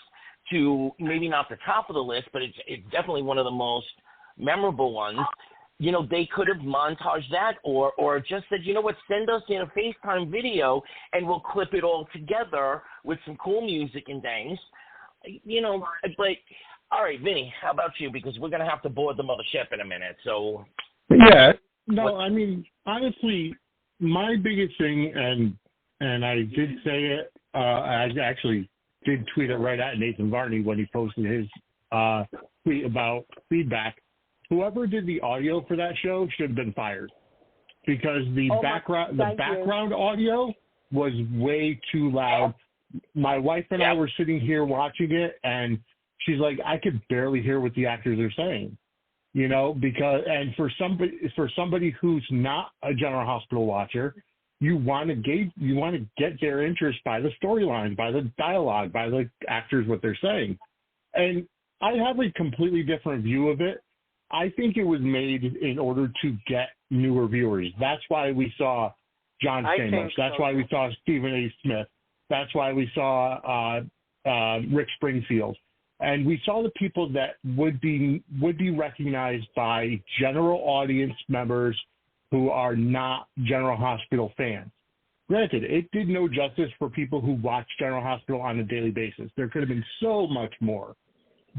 to maybe not the top of the list, but it's definitely one of the most memorable ones. You know, they could have montaged that or just said, you know what, send us in a FaceTime video and we'll clip it all together with some cool music and things. You know, but all right, Vinny, how about you? Because we're going to have to board the mothership in a minute. So yeah, no, I mean, honestly, my biggest thing, and I did say it, I actually did tweet it right at Nathan Varney when he posted his tweet about feedback. Whoever did the audio for that show should have been fired because the background audio was way too loud. My wife and I were sitting here watching it, and she's like, I could barely hear what the actors are saying, you know, and for somebody who's not a General Hospital watcher, you want to get their interest by the storyline, by the dialogue, by the actors, what they're saying. And I have a completely different view of it. I think it was made in order to get newer viewers. That's why we saw John Stamos. That's why we saw Stephen A. Smith. That's why we saw Rick Springfield. And we saw the people that would be recognized by general audience members who are not General Hospital fans. Granted, it did no justice for people who watch General Hospital on a daily basis. There could have been so much more.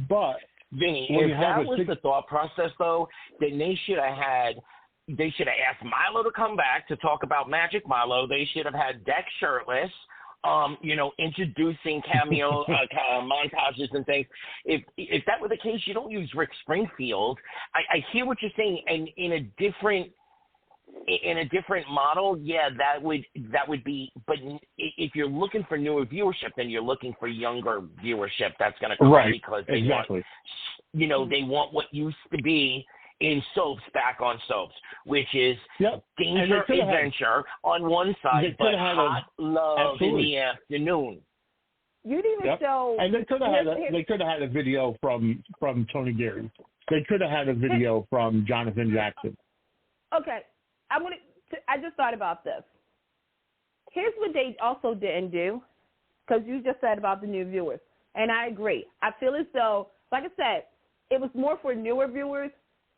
But Vinny, if that was the thought process, though, then they should have asked Milo to come back to talk about Magic Milo. They should have had Dex shirtless, you know, introducing cameo montages and things. If that were the case, you don't use Rick Springfield. I hear what you're saying, and in a different model, yeah, that would be. But if you're looking for newer viewership, then you're looking for younger viewership. That's going to come because they want, you know, they want what used to be in Soaps Back on Soaps, which is Danger And Adventure on one side, but Hot Love in the afternoon. You didn't even show. And they could have had a video from Tony Geary. They could have had a video from Jonathan Jackson. Okay, I just thought about this. Here's what they also didn't do, because you just said about the new viewers, and I agree. I feel as though, like I said, it was more for newer viewers,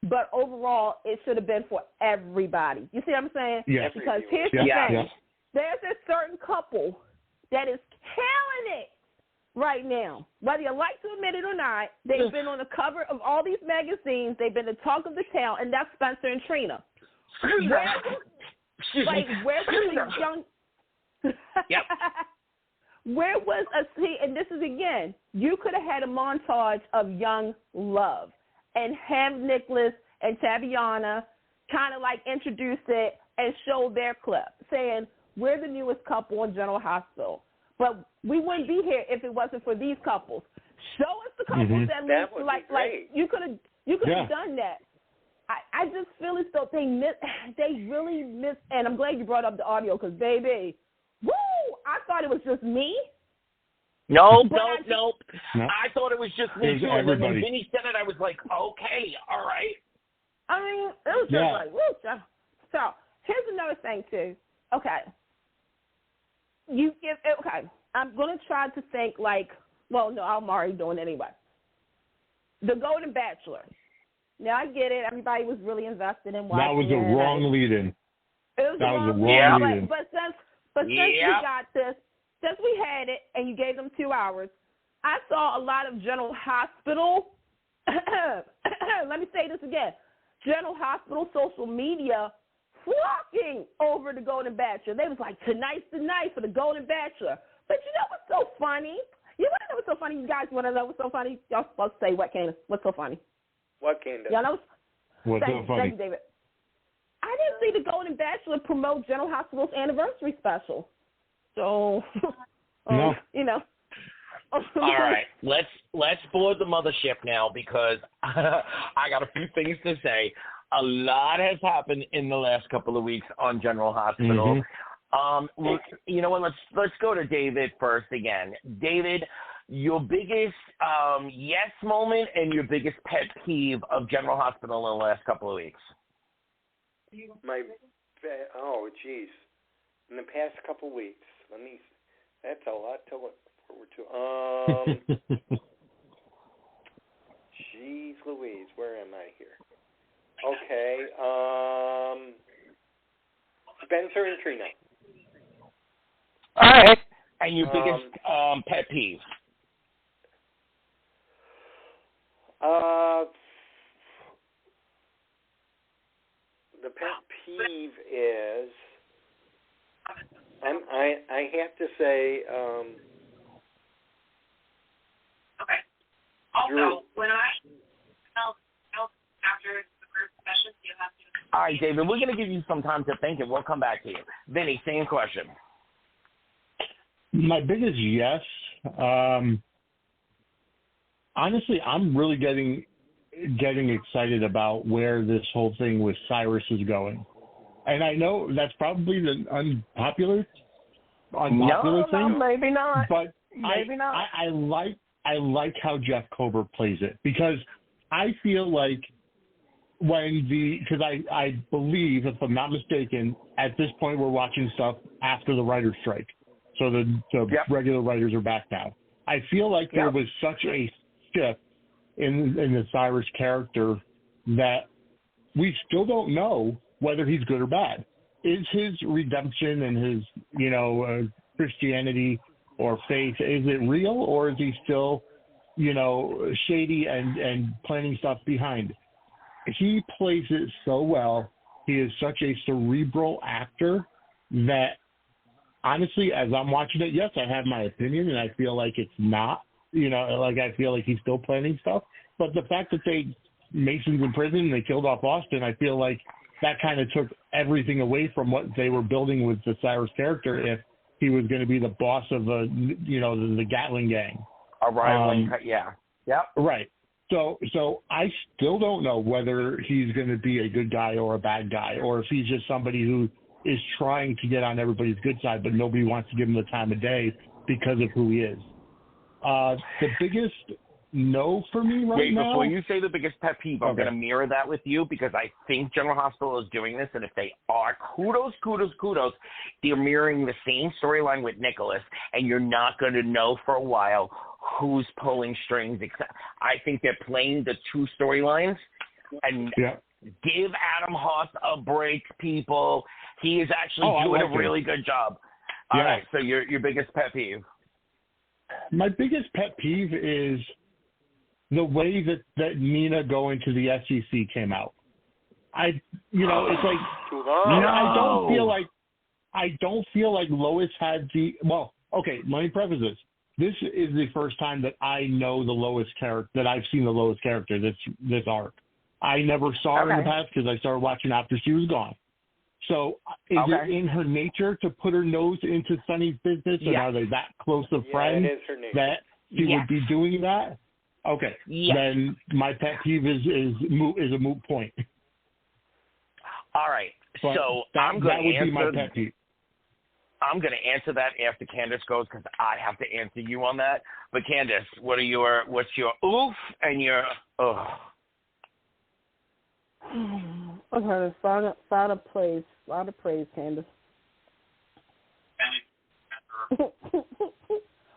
but overall it should have been for everybody. You see what I'm saying? Yeah. Because here's the thing. There's a certain couple that is killing it right now. Whether you like to admit it or not, they've been on the cover of all these magazines. They've been the talk of the town, and that's Spencer and Trina. Where's the young... Yep. Where was and this is again, you could have had a montage of young love and have Nicholas and Taviana kind of like introduce it and show their clip saying, we're the newest couple in General Hospital. But we wouldn't be here if it wasn't for these couples. Show us the couples that would like you could have done that. I just feel as though they really miss, and I'm glad you brought up the audio because, baby, woo! I thought it was just me. Nope. I thought it was just me too. And when Vinny said it, I was like, okay, all right. I mean, it was just like, woo. So here's another thing too. Okay. I'm going to try to think like, well, no, I'm already doing it anyway. The Golden Bachelor. Now, I get it. Everybody was really invested in watching it. That was a wrong lead-in. It was a wrong lead-in. But since we got this, since we had it and you gave them 2 hours, I saw a lot of General Hospital. Let me say this again. General Hospital social media flocking over the Golden Bachelor. They was like, tonight's the night for the Golden Bachelor. But you know what's so funny? You want to know what's so funny? You guys want to know what's so funny? Y'all supposed to say what, Candace? What's so funny? What, Candace? Y'all know what's so funny? Thank you, David. I didn't see the Golden Bachelor promote General Hospital's anniversary special. So, no. You know. All right, let's board the mothership now because I got a few things to say. A lot has happened in the last couple of weeks on General Hospital. You know what? Let's go to David first again. David, your biggest yes moment and your biggest pet peeve of General Hospital in the last couple of weeks. In the past couple of weeks, that's a lot to look forward to. Jeez Louise, where am I here? Okay, Spencer and Trina. All right. And your biggest pet peeve? The pet peeve is, I have to say, okay. Also, Drew. when I after the group sessions, you have to. All right, David, we're going to give you some time to think, and we'll come back to you. Vinny, same question. My biggest yes. Honestly, I'm really getting excited about where this whole thing with Cyrus is going. And I know that's probably the unpopular thing. No, maybe not. But maybe not. I like how Jeff Kober plays it because I feel like because I believe, if I'm not mistaken, at this point we're watching stuff after the writer's strike. So the regular writers are back now. I feel like there was such a shift in the Cyrus character that we still don't know whether he's good or bad. Is his redemption and his, Christianity or faith, is it real or is he still, shady and planning stuff behind? He plays it so well. He is such a cerebral actor that, honestly, as I'm watching it, yes, I have my opinion, and I feel like it's not. I feel like he's still planning stuff. But the fact that Mason's in prison and they killed off Austin, I feel like that kind of took everything away from what they were building with the Cyrus character if he was going to be the boss of the Gatling gang. A rivaling, Yep. Right. So I still don't know whether he's going to be a good guy or a bad guy, or if he's just somebody who is trying to get on everybody's good side, but nobody wants to give him the time of day because of who he is. The biggest no for me right now. Before you say the biggest pet peeve, I'm going to mirror that with you because I think General Hospital is doing this, and if they are, kudos. They're mirroring the same storyline with Nicholas, and you're not going to know for a while who's pulling strings. I think they're playing the two storylines, and give Adam Haas a break, people. He is actually doing a really good job. All right, so your biggest pet peeve. My biggest pet peeve is the way that Nina going to the SEC came out. It's like I don't feel like Lois had the let me preface this. This is the first time that I know the Lois character, that I've seen the Lois character this arc. I never saw her in the past because I started watching after she was gone. So is it in her nature to put her nose into Sonny's business, and are they that close of friends that she would be doing that? Okay, then my pet peeve is a moot point. All right, so I'm going to answer. That would be my pet peeve. I'm going to answer that after Candace goes because I have to answer you on that. But Candace, what's your oof and your ugh? Okay, sign of praise, Candace. Wait a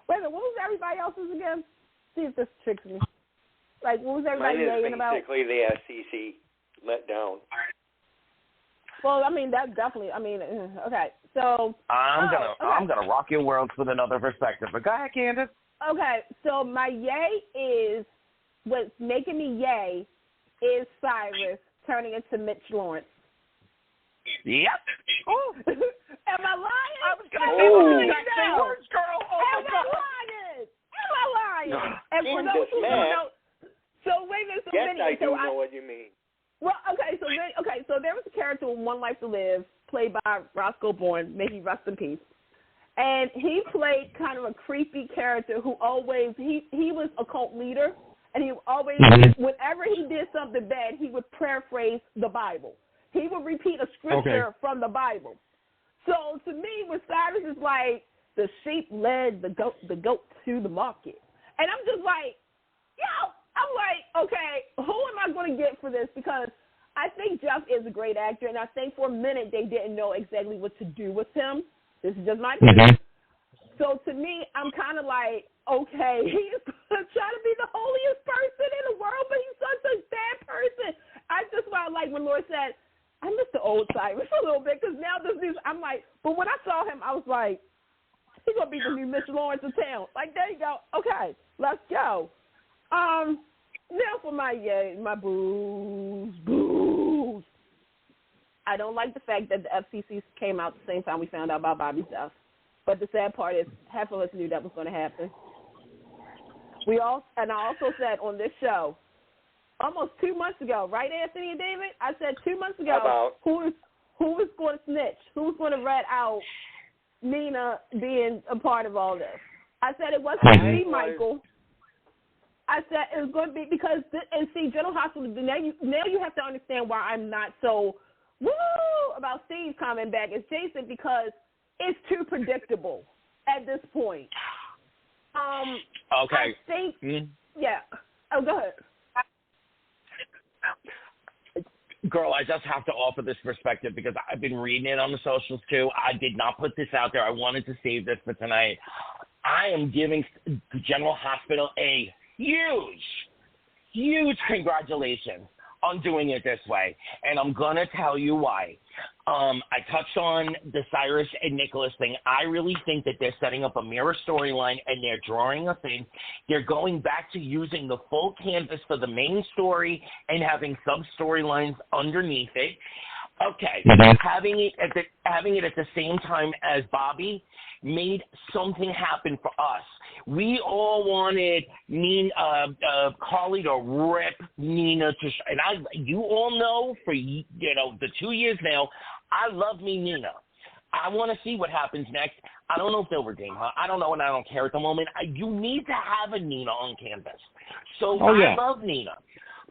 minute, what was everybody else's again? See if this tricks me. Like, what was everybody yaying about? Basically, the SEC let down. Well, I mean, that's definitely. I mean, okay. So I'm gonna rock your worlds with another perspective. But go ahead, Candace. Okay, so my yay is what's making me yay is Cyrus turning into Mitch Lawrence. Yep. Oh, am I lying? I was gonna say those exact same words, girl. Am I lying? And for those who don't know, so wait a minute. So yes, I do know what you mean. Well, so there was a character in One Life to Live, played by Roscoe Bourne, may he rest in peace. And he played kind of a creepy character who always, he was a cult leader, and he always, whenever he did something bad, he would paraphrase the Bible. He would repeat a scripture from the Bible. So to me, with Cyrus is like, the sheep led the goat to the market. And I'm just like, I'm like, okay, who am I going to get for this? Because I think Jeff is a great actor, and I think for a minute they didn't know exactly what to do with him. This is just my opinion. So to me, I'm kind of like, okay, he's trying to be the holiest person in the world, but he's such a bad person. I just felt like when Laura said, I miss the old Cyrus a little bit, because now this news, I'm like, but when I saw him, I was like, he's going to be the new Mitch Lawrence of town. Like, there you go. Okay, let's go. Now for my boos. I don't like the fact that the FCC came out the same time we found out about Bobby's death. But the sad part is half of us knew that was going to happen. And I also said on this show, almost 2 months ago, right, Anthony and David? I said 2 months ago, who was going to snitch? Who was going to rat out Nina being a part of all this? I said it wasn't going to be Michael. I said it was going to be because, and see, General Hospital, now you have to understand why I'm not so woo about Steve coming back as Jason, because it's too predictable at this point. Okay. I think, Oh, go ahead. Girl, I just have to offer this perspective because I've been reading it on the socials too. I did not put this out there. I wanted to save this for tonight. I am giving the General Hospital a huge congratulations on doing it this way. And I'm going to tell you why. I touched on the Cyrus and Nicholas thing. I really think that they're setting up a mirror storyline and they're drawing us in. They're going back to using the full canvas for the main story and having sub-storylines underneath it. Okay, having it at the same time as Bobby made something happen for us. We all wanted Carly to rip Nina and you all know for the 2 years now, I love me Nina. I want to see what happens next. I don't know if they'll redeem her. I don't know, and I don't care at the moment. You need to have a Nina on canvas. So I love Nina.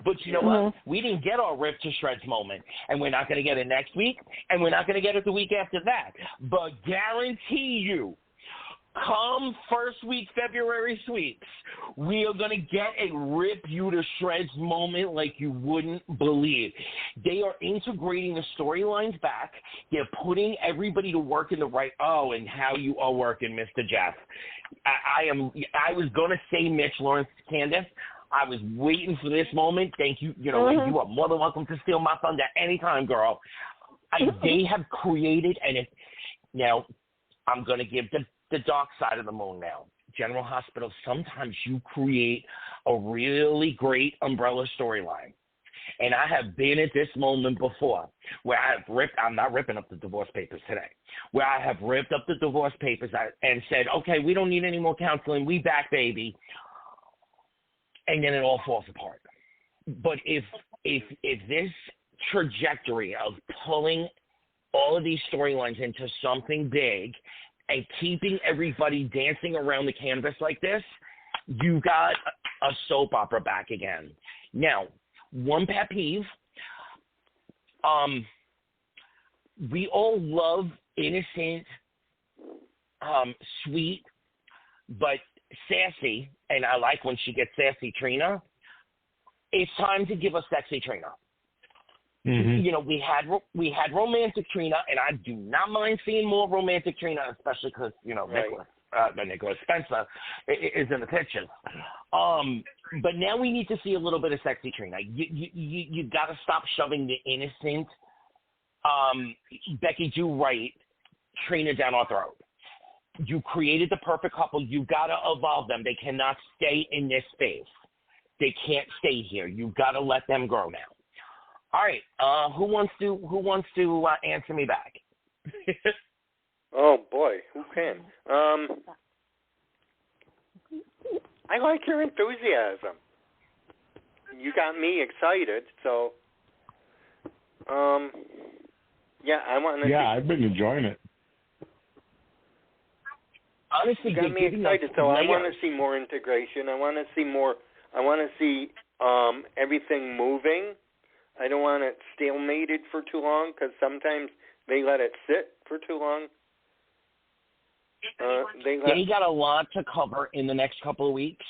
But you know what? We didn't get our Rip to Shreds moment, and we're not going to get it next week, and we're not going to get it the week after that. But guarantee you, come first week February sweeps, we are going to get a Rip You to Shreds moment like you wouldn't believe. They are integrating the storylines back. They're putting everybody to work in the right. Oh, and how you are working, Mr. Jeff. I was going to say Mitch Lawrence, Candace. I was waiting for this moment. Thank you. You know, you are more than welcome to steal my thunder anytime, girl. They have created, now I'm going to give the dark side of the moon now. General Hospital, sometimes you create a really great umbrella storyline. And I have been at this moment before where I'm not ripping up the divorce papers today, where I have ripped up the divorce papers and said, okay, we don't need any more counseling. We back, baby. And then it all falls apart. But if this trajectory of pulling all of these storylines into something big and keeping everybody dancing around the canvas like this, you got a soap opera back again. Now, one pet peeve, we all love innocent, sweet, but sassy, and I like when she gets sassy Trina. It's time to give us sexy Trina. Mm-hmm. You know, we had romantic Trina, and I do not mind seeing more romantic Trina, especially because, you know, Nicholas Spencer is in the picture. But now we need to see a little bit of sexy Trina. You got to stop shoving the innocent Becky Do Right Trina down our throat. You created the perfect couple. You got to evolve them. They cannot stay in this space. They can't stay here. You got to let them grow now. All right. Who wants to answer me back? Oh boy, who can? I like your enthusiasm. You got me excited. So, yeah, I want to. Yeah, I've been enjoying it. Honestly, you got me excited. So I want to see more integration. I want to see more. I want to see everything moving. I don't want it stalemated for too long because sometimes they let it sit for too long. They got a lot to cover in the next couple of weeks.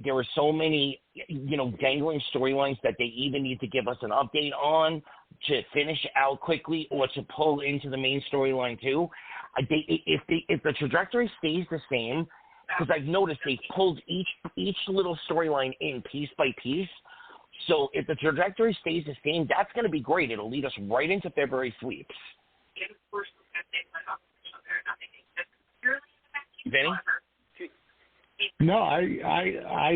There are so many, dangling storylines that they either need to give us an update on to finish out quickly or to pull into the main storyline too. If the trajectory stays the same, because I've noticed they've pulled each little storyline in piece by piece. So if the trajectory stays the same, that's going to be great. It'll lead us right into February sweeps. Vinny? No, I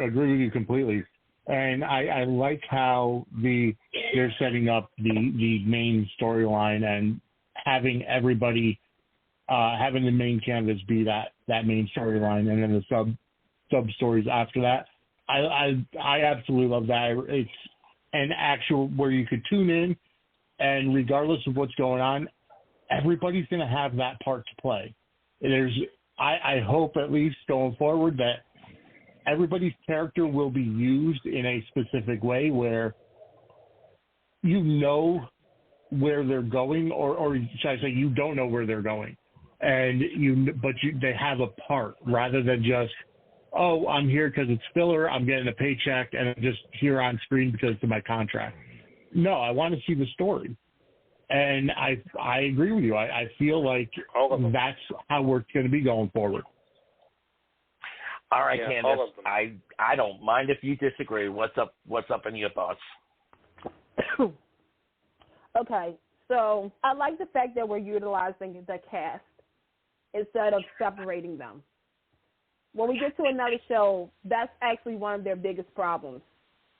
agree with you completely, and I like how they're setting up the main storyline and having everybody having the main canvas be that main storyline, and then the sub stories after that. I absolutely love that. It's an actual where you could tune in, and regardless of what's going on, everybody's going to have that part to play. I hope at least going forward that everybody's character will be used in a specific way where you know where they're going, or should I say you don't know where they're going, but they have a part rather than just, oh, I'm here because it's filler, I'm getting a paycheck, and I'm just here on screen because of my contract. No, I want to see the story. And I agree with you. I feel like that's how we're going to be going forward. All right, yeah, Candace, I don't mind if you disagree. What's up in your thoughts? Okay, so I like the fact that we're utilizing the cast instead of separating them. When we get to another show, that's actually one of their biggest problems,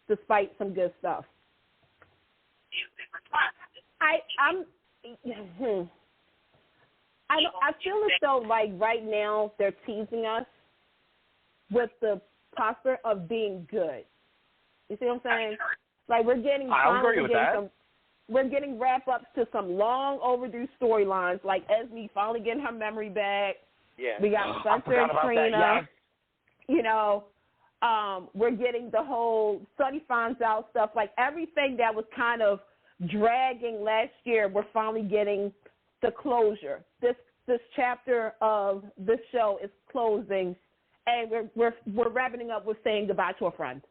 despite some good stuff. I feel as though like right now they're teasing us with the prospect of being good. You see what I'm saying? Like we're getting we're getting wrap-ups to some long overdue storylines, like Esme finally getting her memory back. Yeah. We got Spencer and Trina. You know, we're getting the whole Sonny finds out stuff, like everything that was kind of dragging last year. We're finally getting the closure. This chapter of this show is closing, and we're wrapping up with saying goodbye to a friend.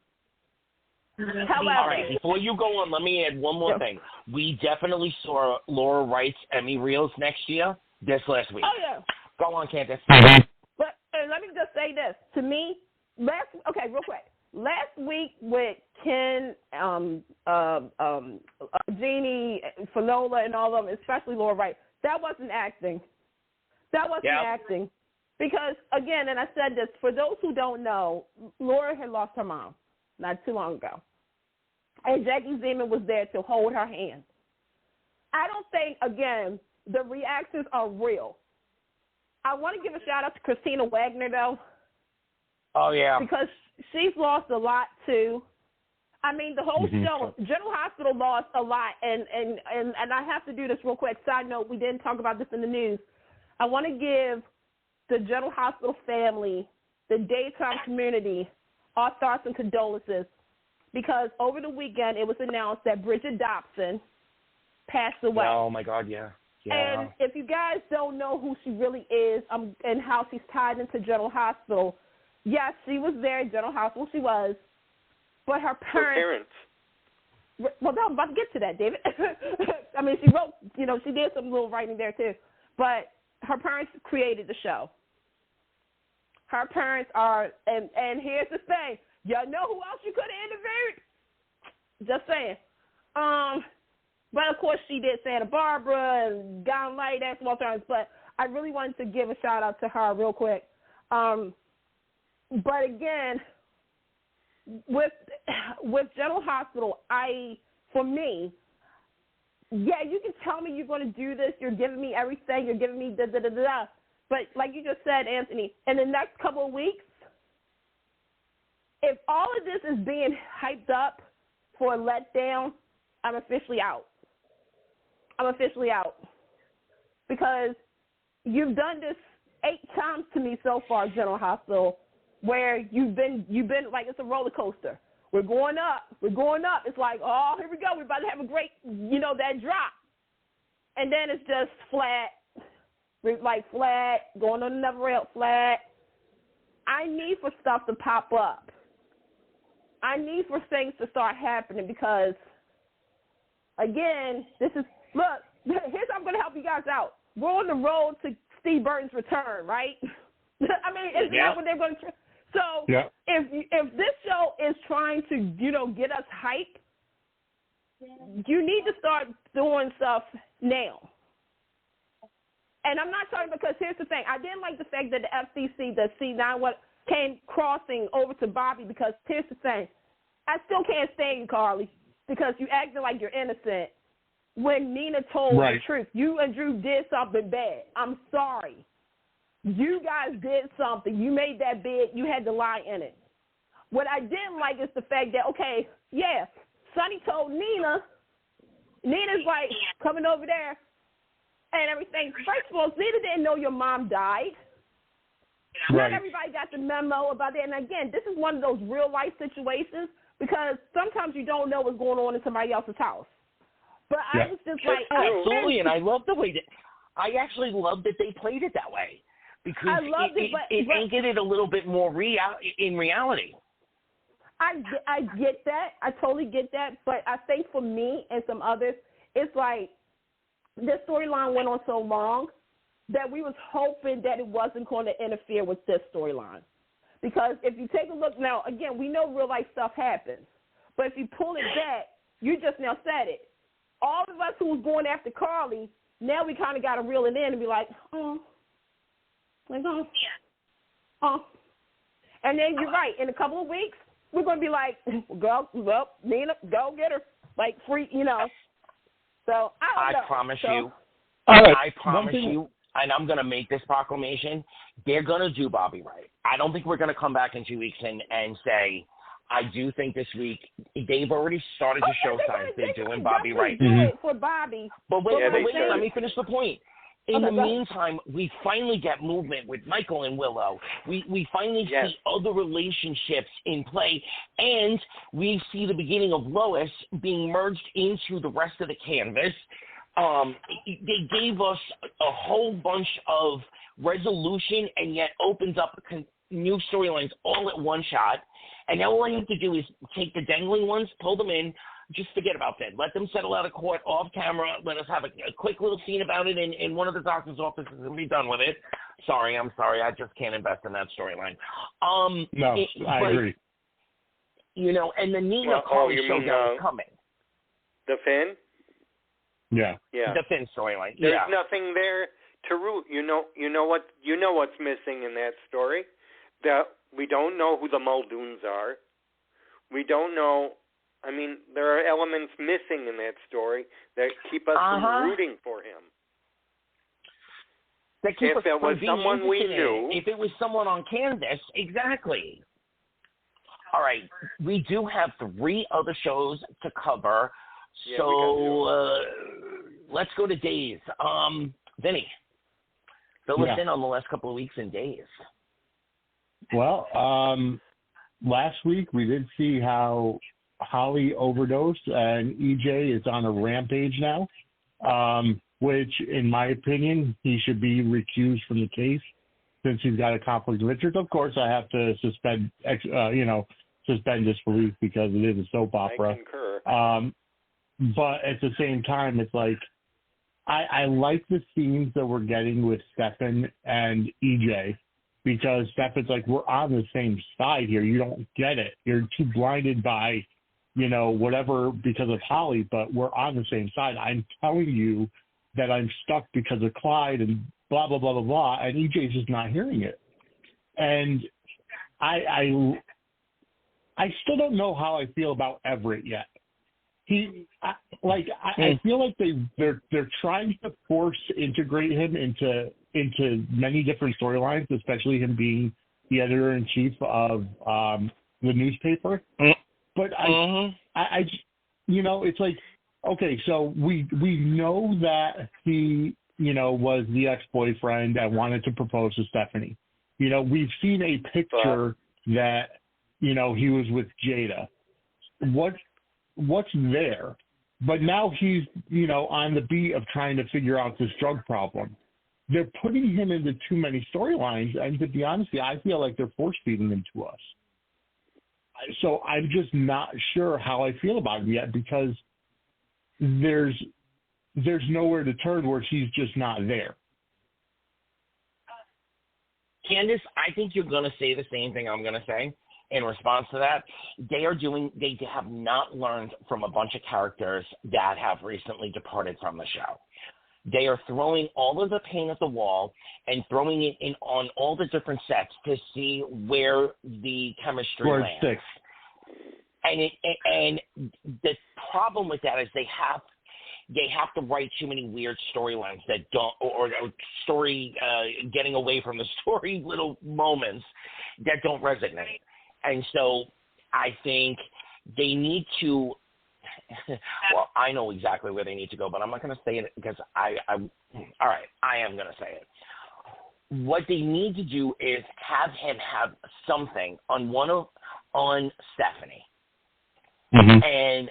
However, all right, before you go on, let me add one more thing. We definitely saw Laura Wright's Emmy reels next year, this last week. Oh, yeah. Go on, Candace. But let me just say this. To me, real quick. Last week with Ken, Jeannie, Finola, and all of them, especially Laura Wright, that wasn't acting. That wasn't acting. Because, again, and I said this, for those who don't know, Laura had lost her mom not too long ago. And Jackie Zeman was there to hold her hand. I don't think, again, the reactions are real. I want to give a shout-out to Christina Wagner, though. Oh, yeah. Because she's lost a lot, too. I mean, the whole show, General Hospital lost a lot, and I have to do this real quick. Side note, we didn't talk about this in the news. I want to give the General Hospital family, the daytime community, our thoughts and condolences, because over the weekend it was announced that Bridget Dobson passed away. Oh, my God, yeah. And if you guys don't know who she really is and how she's tied into General Hospital, yes, she was there at General Hospital, she was, but her parents. Well, I'm about to get to that, David. I mean, she wrote, she did some little writing there, too. But her parents created the show. Her parents are, and here's the thing. Y'all know who else you could have interviewed? Just saying. But, of course, she did Santa Barbara and Gone Light, that's small times. But I really wanted to give a shout-out to her real quick. But, again, with General Hospital, for me, yeah, you can tell me you're going to do this. You're giving me everything. You're giving me da-da-da-da-da. But like you just said, Anthony, in the next couple of weeks, if all of this is being hyped up for a letdown, I'm officially out. Because you've done this 8 times to me so far, General Hospital, where you've been like it's a roller coaster. We're going up. It's like, oh, here we go. We're about to have a great, that drop. And then it's just flat. Like flat, going on another rail, flat. I need for stuff to pop up. I need for things to start happening because, again, here's how I'm going to help you guys out. We're on the road to Steve Burton's return, right? I mean, isn't that what they're going to So if this show is trying to, get us hype, you need to start doing stuff now. And I'm not talking because here's the thing. I didn't like the fact that the FCC, the C9, came crossing over to Bobby because here's the thing. I still can't stand you, Carly, because you acting like you're innocent when Nina told the truth. You and Drew did something bad. I'm sorry. You guys did something. You made that bid. You had to lie in it. What I didn't like is the fact that, Sonny told Nina. Nina's like coming over there. And everything. First of all, Nina didn't know your mom died. Not everybody got the memo about that. And again, this is one of those real life situations because sometimes you don't know what's going on in somebody else's house. But I was just like, absolutely, and I love the way I actually love that they played it that way because it made it a little bit more in reality. I get that. I totally get that. But I think for me and some others, it's like, this storyline went on so long that we was hoping that it wasn't going to interfere with this storyline. Because if you take a look now, again, we know real life stuff happens. But if you pull it back, you just now said it. All of us who was going after Carly, now we kind of got to reel it in and be like, And then you're right. In a couple of weeks, we're going to be like, Nina, go get her. Like, free, So, I promise you, and I'm going to make this proclamation, they're going to do Bobby right. I don't think we're going to come back in 2 weeks and say, I do think this week they've already started to show signs they're doing Bobby right. Do it for Bobby. But wait, let me finish the point. In the meantime, we finally get movement with Michael and Willow. We finally see other relationships in play, and we see the beginning of Lois being merged into the rest of the canvas. They gave us a whole bunch of resolution and yet opens up new storylines all at one shot. And now all I have to do is take the dangling ones, pull them in, just forget about that. Let them settle out of court off camera. Let us have a quick little scene about it in one of the doctor's offices and be done with it. I'm sorry. I just can't invest in that storyline. I agree. You know, and the Nina Carly showdown is coming. The Finn? Yeah. The Finn storyline. There's nothing there to root. You know what's missing in that story? That we don't know who the Muldoons are. We don't know. I mean, there are elements missing in that story that keep us from rooting for him. If it was someone we knew. If it was someone on canvas, exactly. All right, we do have 3 other shows to cover, so let's go to Days. Vinny, fill us in on the last couple of weeks in Days. Well, last week we did see how Holly overdosed, and EJ is on a rampage now, which, in my opinion, he should be recused from the case since he's got a conflict of interest. Of course, I have to suspend disbelief because it is a soap opera. I concur. But at the same time, it's like I like the scenes that we're getting with Stefan and EJ, because Stefan's like, we're on the same side here. You don't get it. You're too blinded by, whatever because of Holly, but we're on the same side. I'm telling you that I'm stuck because of Clyde and blah, blah, blah, blah, blah, and EJ's just not hearing it. And I still don't know how I feel about Everett yet. I feel like they're trying to force integrate him into many different storylines, especially him being the editor-in-chief of the newspaper. But it's like, okay, so we know that he, was the ex-boyfriend and wanted to propose to Stephanie. We've seen a picture that, he was with Jada. What's there? But now he's, on the beat of trying to figure out this drug problem. They're putting him into too many storylines, and to be honest, I feel like they're force-feeding him to us. So I'm just not sure how I feel about him yet, because there's nowhere to turn where he's just not there. Candace, I think you're going to say the same thing I'm going to say in response to that. They have not learned from a bunch of characters that have recently departed from the show. They are throwing all of the paint at the wall and throwing it in on all the different sets to see where the chemistry lands. Sticks. And the problem with that is they have to write too many weird storylines that don't, or story getting away from the story little moments that don't resonate. And so I think they need to. Well, I know exactly where they need to go, but I'm not going to say it because I am going to say it. What they need to do is have him have something on Stephanie, and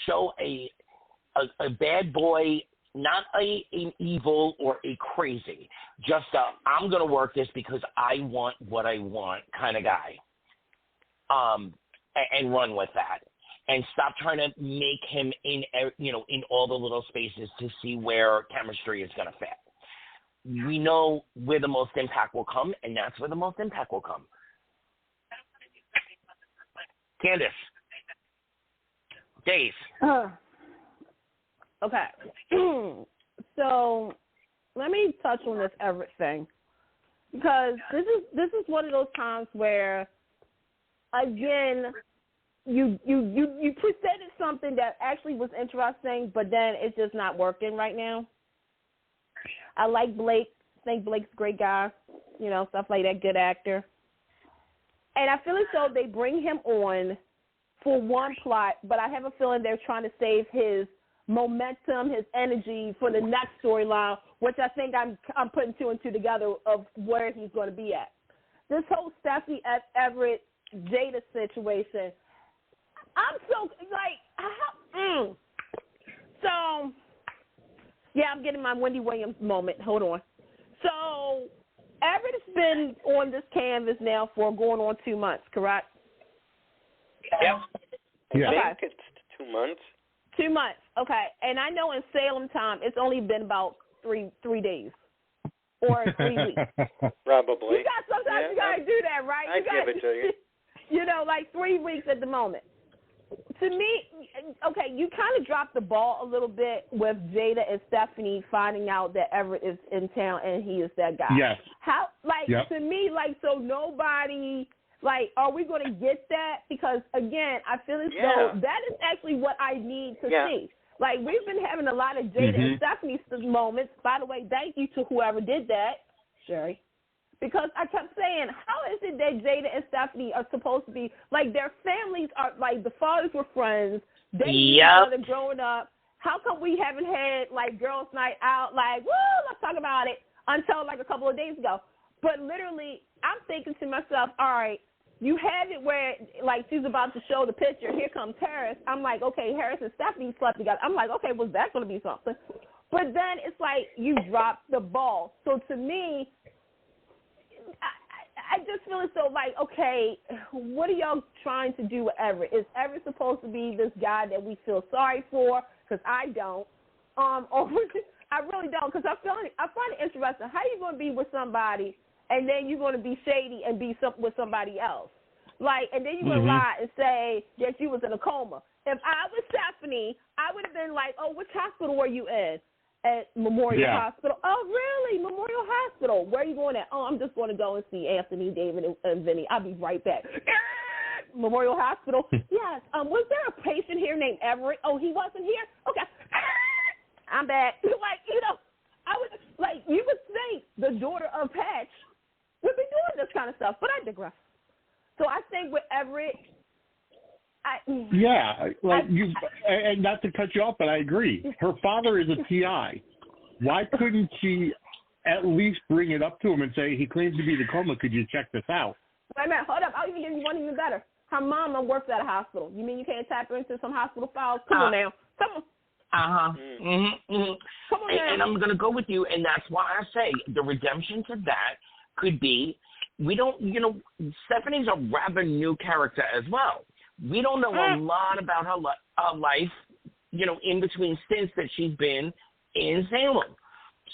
show a bad boy, not an evil or a crazy, just I'm going to work this because I want what I want kind of guy, and run with that. And stop trying to make him in all the little spaces to see where chemistry is going to fit. We know where the most impact will come, and that's where the most impact will come. Candace. Dave. Okay. So let me touch on this Everett thing, because this is one of those times where, again, you presented something that actually was interesting, but then it's just not working right now. I like Blake. I think Blake's a great guy, stuff like that, good actor. And I feel as though they bring him on for one plot, but I have a feeling they're trying to save his momentum, his energy for the next storyline, which I think I'm putting two and two together of where he's going to be at. This whole Stephanie Everett Jada situation, I'm so So, yeah, I'm getting my Wendy Williams moment. Hold on. So, Everett has been on this canvas now for going on 2 months, correct? Yeah. Yeah. Okay. I think it's 2 months. 2 months, okay. And I know in Salem time, it's only been about three days or 3 weeks. Probably. Sometimes you got to do that, right? I give it to you. You know, like 3 weeks at the moment. To me, okay, you kind of dropped the ball a little bit with Jada and Stephanie finding out that Everett is in town and he is that guy. Yes. How, to me, so nobody, are we going to get that? Because, again, I feel as though that is actually what I need to see. We've been having a lot of Jada and Stephanie moments. By the way, thank you to whoever did that, Sherry. Because I kept saying, how is it that Jada and Stephanie are supposed to be, their families are, the fathers were friends, they knew each other growing up. How come we haven't had, girls' night out, woo, let's talk about it, until, a couple of days ago? But literally, I'm thinking to myself, all right, you have it where, she's about to show the picture, here comes Harris. I'm like, okay, Harris and Stephanie slept together. I'm like, okay, was that going to be something? But then it's you dropped the ball. So to me, I just feel as though, okay, what are y'all trying to do with Everett? Is Everett supposed to be this guy that we feel sorry for? Because I don't. Or I really don't, because I find it interesting. How are you going to be with somebody and then you're going to be shady and be with somebody else? And then you're going to lie and say that you was in a coma. If I was Stephanie, I would have been oh, which hospital were you in? At Memorial Hospital. Oh, really? Memorial Hospital. Where are you going at? Oh, I'm just going to go and see Anthony, David, and Vinny. I'll be right back. Memorial Hospital. Yes. Was there a patient here named Everett? Oh, he wasn't here? Okay. I'm back. I would, you would think the daughter of Patch would be doing this kind of stuff, but I digress. So I think with Everett, and not to cut you off, but I agree. Her father is a TI. Why couldn't she at least bring it up to him and say, he claims to be in a coma, could you check this out? Wait a minute, hold up. I'll even give you one even better. Her mama works at a hospital. You mean you can't tap into some hospital files? Come on now. Come on. Come on now. And I'm going to go with you, and that's why I say the redemption to that could be, we don't, Stephanie's a rather new character as well. We don't know a lot about her life, in between stints that she's been in Salem.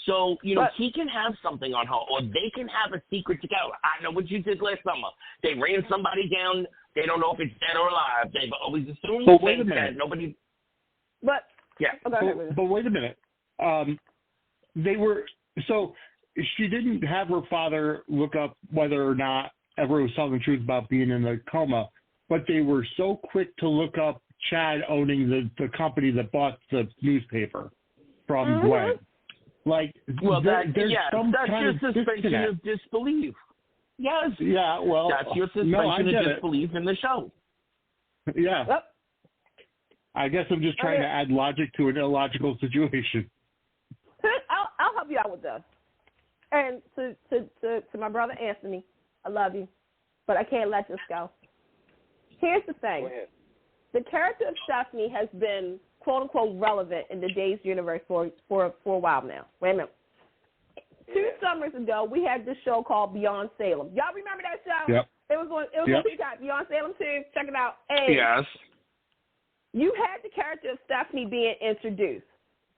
So, he can have something on her, or they can have a secret together. I know what you did last summer. They ran somebody down. They don't know if it's dead or alive. They've always assumed it's dead. Nobody. But wait a minute. They were so she didn't have her father look up whether or not Everett was telling the truth about being in a coma. But they were so quick to look up Chad owning the company that bought the newspaper from Gwen. There's some kind of suspension of disbelief. Yes. Yeah, well. That's your suspension of disbelief in the show. Yeah. Yep. I guess I'm just trying to add logic to an illogical situation. I'll help you out with this. And to my brother Anthony, I love you, but I can't let this go. Here's the thing. The character of Stephanie has been, quote-unquote, relevant in the Days universe for a while now. Wait a minute. 2 summers ago, we had this show called Beyond Salem. Y'all remember that show? Yep. It was on Peacock, Beyond Salem 2. Check it out. And yes. You had the character of Stephanie being introduced.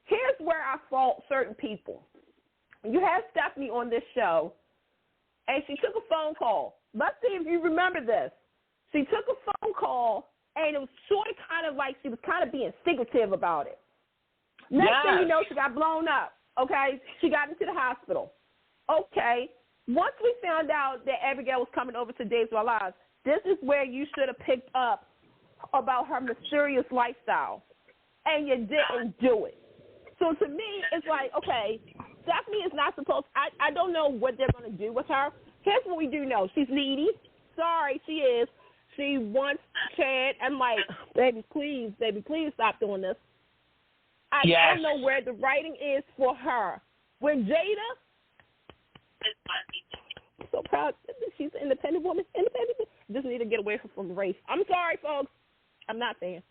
Here's where I fault certain people. You had Stephanie on this show, and she took a phone call. Let's see if you remember this. She took a phone call, and it was sort of kind of like she was kind of being secretive about it. Next thing you know, she got blown up, okay? She got into the hospital. Okay, once we found out that Abigail was coming over to Days of Our Lives, this is where you should have picked up about her mysterious lifestyle, and you didn't do it. So to me, it's like, okay, Stephanie is not supposed – I don't know what they're going to do with her. Here's what we do know. She's needy. sorry, she is. She wants Chad. I'm like, baby, please stop doing this. I don't know where the writing is for her. With Jada, I'm so proud. She's an independent woman. Just need to get away from the race. I'm sorry, folks. I'm not saying.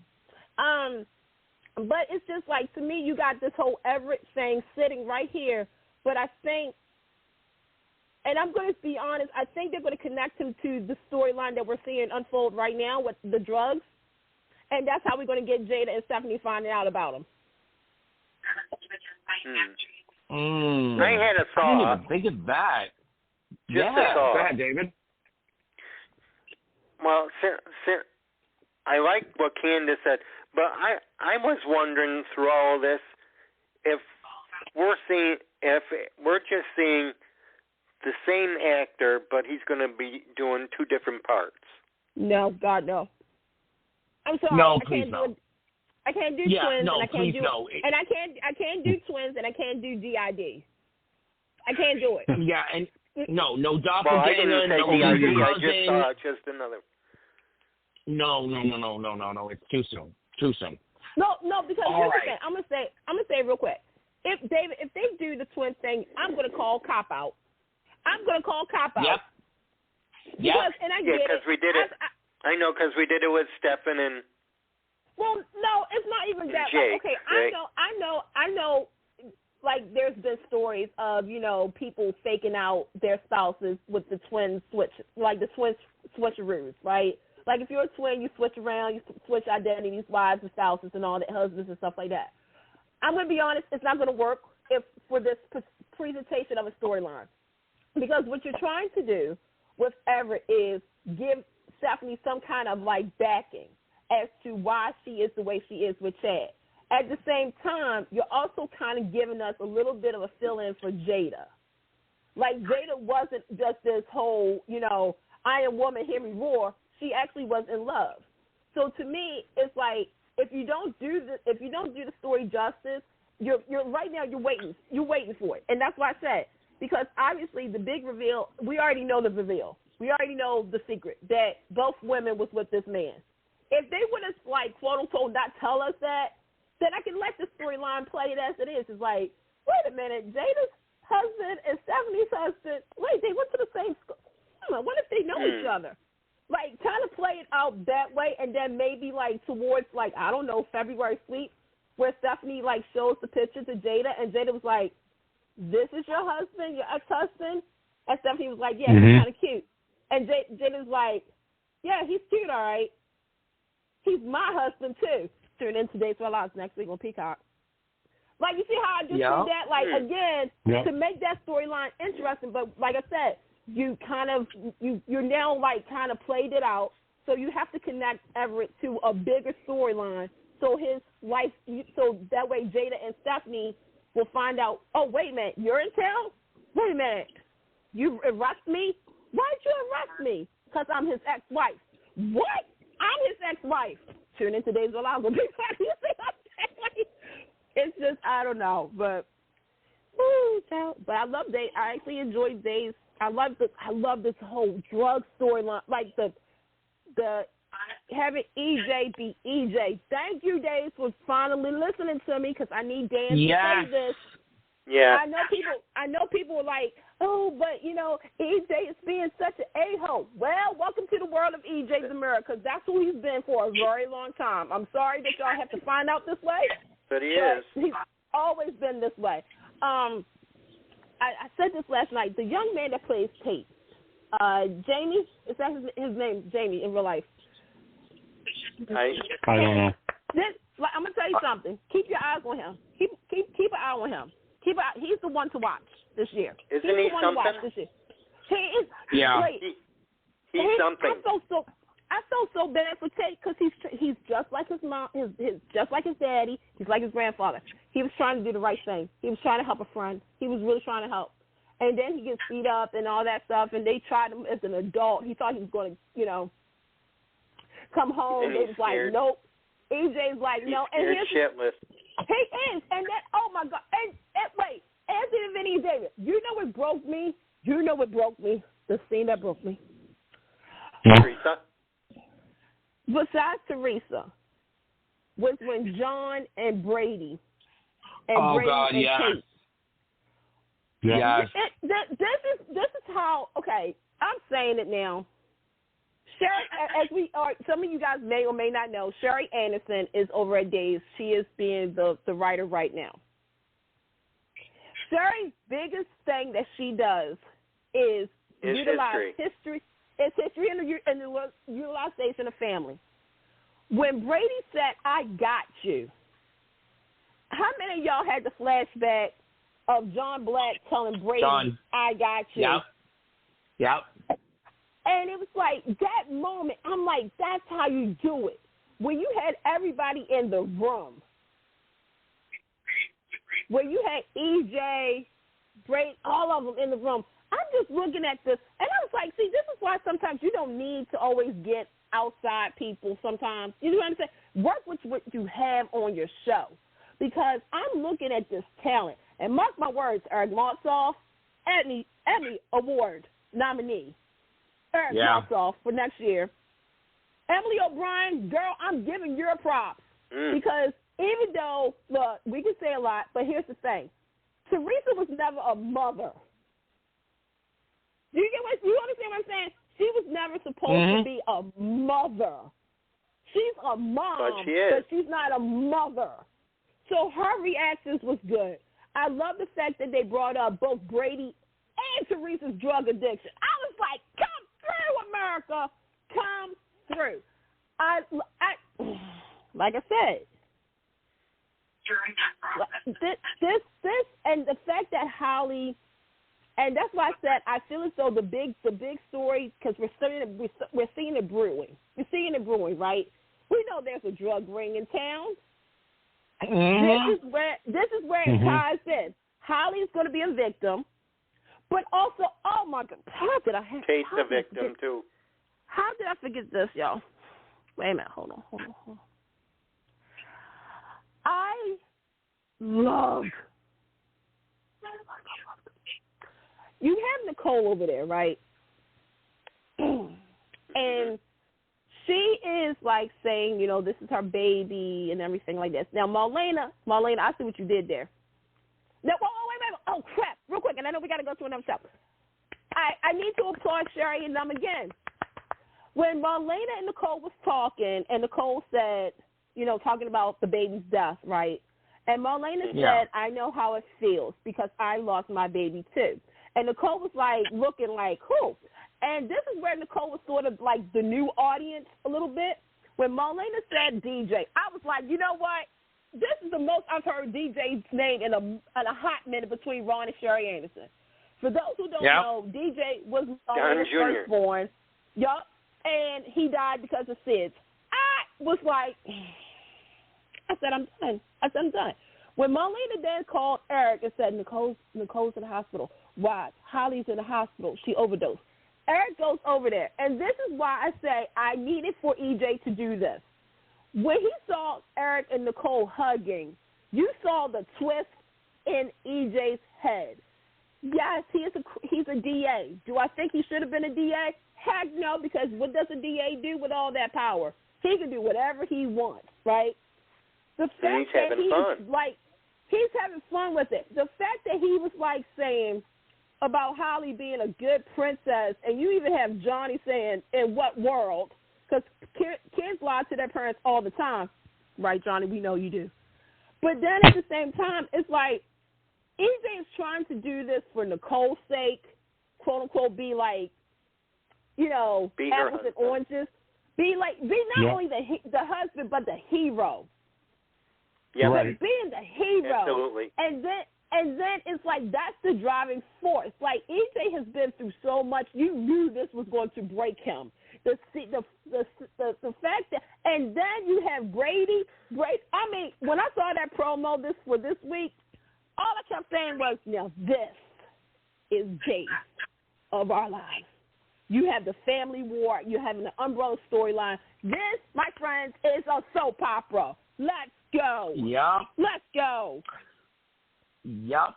But it's just like, to me, you got this whole Everett thing sitting right here. But I think, and I'm going to be honest, I think they're going to connect him to the storyline that we're seeing unfold right now with the drugs. And that's how we're going to get Jada and Stephanie finding out about him. I had a thought. I didn't even think of that. Just a thought. Go ahead, David. Well, I like what Candace said, but I was wondering through all this if we're just seeing the same actor, but he's going to be doing two different parts. No, God, no. I'm sorry. No, please no. I can't do twins, no, and I can't do no. and I can't do twins, and I can't do DID. I can't do it. Yeah, and no doppelganger. Well, I didn't say DID. I just thought just another. No. It's too soon. No, because here's the thing. I'm gonna say real quick. If they do the twin thing, I'm gonna call cop out. Yep. Because, and I get it. Because we did it. I know, because we did it with Stefan and. Well, no, it's not even that. Jake, okay, right? I know. Like, there's been stories of, people faking out their spouses with the twin switch, like the twin switcheroos, right? Like, if you're a twin, you switch around, you switch identities, wives and spouses and all the husbands and stuff like that. I'm going to be honest, it's not going to work for this presentation of a storyline. Because what you're trying to do with Everett is give Stephanie some kind of, like, backing as to why she is the way she is with Chad. At the same time, you're also kind of giving us a little bit of a fill-in for Jada. Like, Jada wasn't just this whole, I am woman, hear me roar. She actually was in love. So to me, it's like, if you don't do the story justice, you're right now you're waiting for it, and that's why I said, because obviously the big reveal, we already know the reveal. We already know the secret that both women was with this man. If they would have, like, quote unquote, not tell us that, then I can let the storyline play it as it is. It's like, wait a minute, Jada's husband and Stephanie's husband, wait, they went to the same school. What if they know each other? Like, kind of play it out that way, and then maybe, like, towards, like, I don't know, February sweep, where Stephanie, like, shows the picture to Jada, and Jada was like, this is your husband, your ex-husband? And Stephanie was like, yeah, he's kind of cute. And Jada was like, yeah, he's cute, all right. He's my husband, too. Tune in today's for Lives next week on Peacock. Like, you see how I just did that? Like, again, to make that storyline interesting, but like I said, you kind of, you're now, like, kind of played it out, so you have to connect Everett to a bigger storyline, so his life, so that way Jada and Stephanie will find out, oh, wait a minute, you're in town? Wait a minute, you arrest me? Why'd you arrest me? Because I'm his ex-wife. What? I'm his ex-wife. Tune in today's Live on Peacock. You see what I'm saying? It's just, I don't know, but I love Days. I actually enjoyed Days. I love this whole drug storyline, like the having EJ be EJ. Thank you, Days, for finally listening to me, because I need Dan to say this. Yeah. I know people were like, oh, but, EJ is being such an a-hole. Well, welcome to the world of EJ Zamora, because that's who he's been for a very long time. I'm sorry that y'all have to find out this way. But he is. He's always been this way. I said this last night. The young man that plays Tate, Jamie, is that his name, Jamie, in real life? I don't know. I'm going to tell you something. Keep your eyes on him. Keep an eye on him. He's the one to watch this year. Isn't he the one something? To watch this year. He is. Yeah. Wait, he's something. I felt so bad for Tate, because he's just like his mom, just like his daddy. He's like his grandfather. He was trying to do the right thing. He was trying to help a friend. He was really trying to help. And then he gets beat up and all that stuff, and they tried him as an adult. He thought he was going to, come home. They was like, nope. EJ's like, no. And he's shitless. He is. And then, oh, my God. And wait, Anthony, Vinny, and David, you know what broke me? The scene that broke me. Teresa? Besides Teresa, was when John and Brady and Brady and Kate. Yes. This is how. Okay, I'm saying it now. Sherry, some of you guys may or may not know, Sherry Anderson is over at Days. She is being the writer right now. Sherry's biggest thing that she does is utilize history. It's history and the utilization of family. When Brady said, "I got you," how many of y'all had the flashback of John Black telling Brady, "I got you"? Yep. And it was like that moment, I'm like, that's how you do it. When you had everybody in the room, where you had EJ, Brady, all of them in the room, I'm just looking at this, and I was like, see, this is why sometimes you don't need to always get outside people sometimes. You know what I'm saying? Work with what you have on your show. Because I'm looking at this talent, and mark my words, Eric Motzoff, Emmy Award nominee. Eric Motzoff for next year. Emily O'Brien, girl, I'm giving your props. Because even though, look, we can say a lot, but here's the thing. Teresa was never a mother. You understand what I'm saying? She was never supposed to be a mother. She's a mom, but she's not a mother. So her reactions was good. I love the fact that they brought up both Brady and Teresa's drug addiction. I was like, come through, America. Come through. I like I said, during that process. This and the fact that Holly, and that's why I said I feel as though the big story, because we're seeing it brewing. We're seeing it brewing, right? We know there's a drug ring in town. This is where it ties in. Holly's going to be a victim, but also, oh my God, how did I have Kate's a victim too. How did I forget this, y'all? Wait a minute, hold on. I love. You have Nicole over there, right? And she is like saying, you know, this is her baby and everything like this. Now, Marlena, I see what you did there. No, wait. Oh, crap. Real quick, and I know we got to go to another show. I need to applaud Sherry and them again. When Marlena and Nicole was talking, and Nicole said, you know, talking about the baby's death, right? And Marlena said, I know how it feels because I lost my baby too. And Nicole was like looking like, who? And this is where Nicole was sort of like the new audience a little bit. When Marlena said DJ, I was like, you know what? This is the most I've heard DJ's name in a hot minute between Ron and Sherry Anderson. For those who don't know, DJ was Marlena's firstborn. Yup. And he died because of SIDS. I was like, I said, I'm done. When Marlena then called Eric and said, Nicole's in the hospital. Why? Holly's in the hospital. She overdosed. Eric goes over there. And this is why I say I needed for EJ to do this. When he saw Eric and Nicole hugging, you saw the twist in EJ's head. Yes, he's a DA. Do I think he should have been a DA? Heck no, because what does a DA do with all that power? He can do whatever he wants, right? The fact that he's having fun with it. The fact that he was like saying about Holly being a good princess, and you even have Johnny saying, in what world? Because kids lie to their parents all the time. Right, Johnny? We know you do. But then at the same time, it's like, EJ is trying to do this for Nicole's sake, quote unquote, be like, you know, apples and oranges. Be not only the husband, but the hero. Yeah, right. Being the hero. Absolutely. And then it's like that's the driving force. Like EJ has been through so much. You knew this was going to break him. The fact that, and then you have Brady. I mean, when I saw that promo this week, all I kept saying was, now this is Jade of our lives. You have the family war. You're having the umbrella storyline. This, my friends, is a soap opera. Let's go. Yep. Let's go. Yep.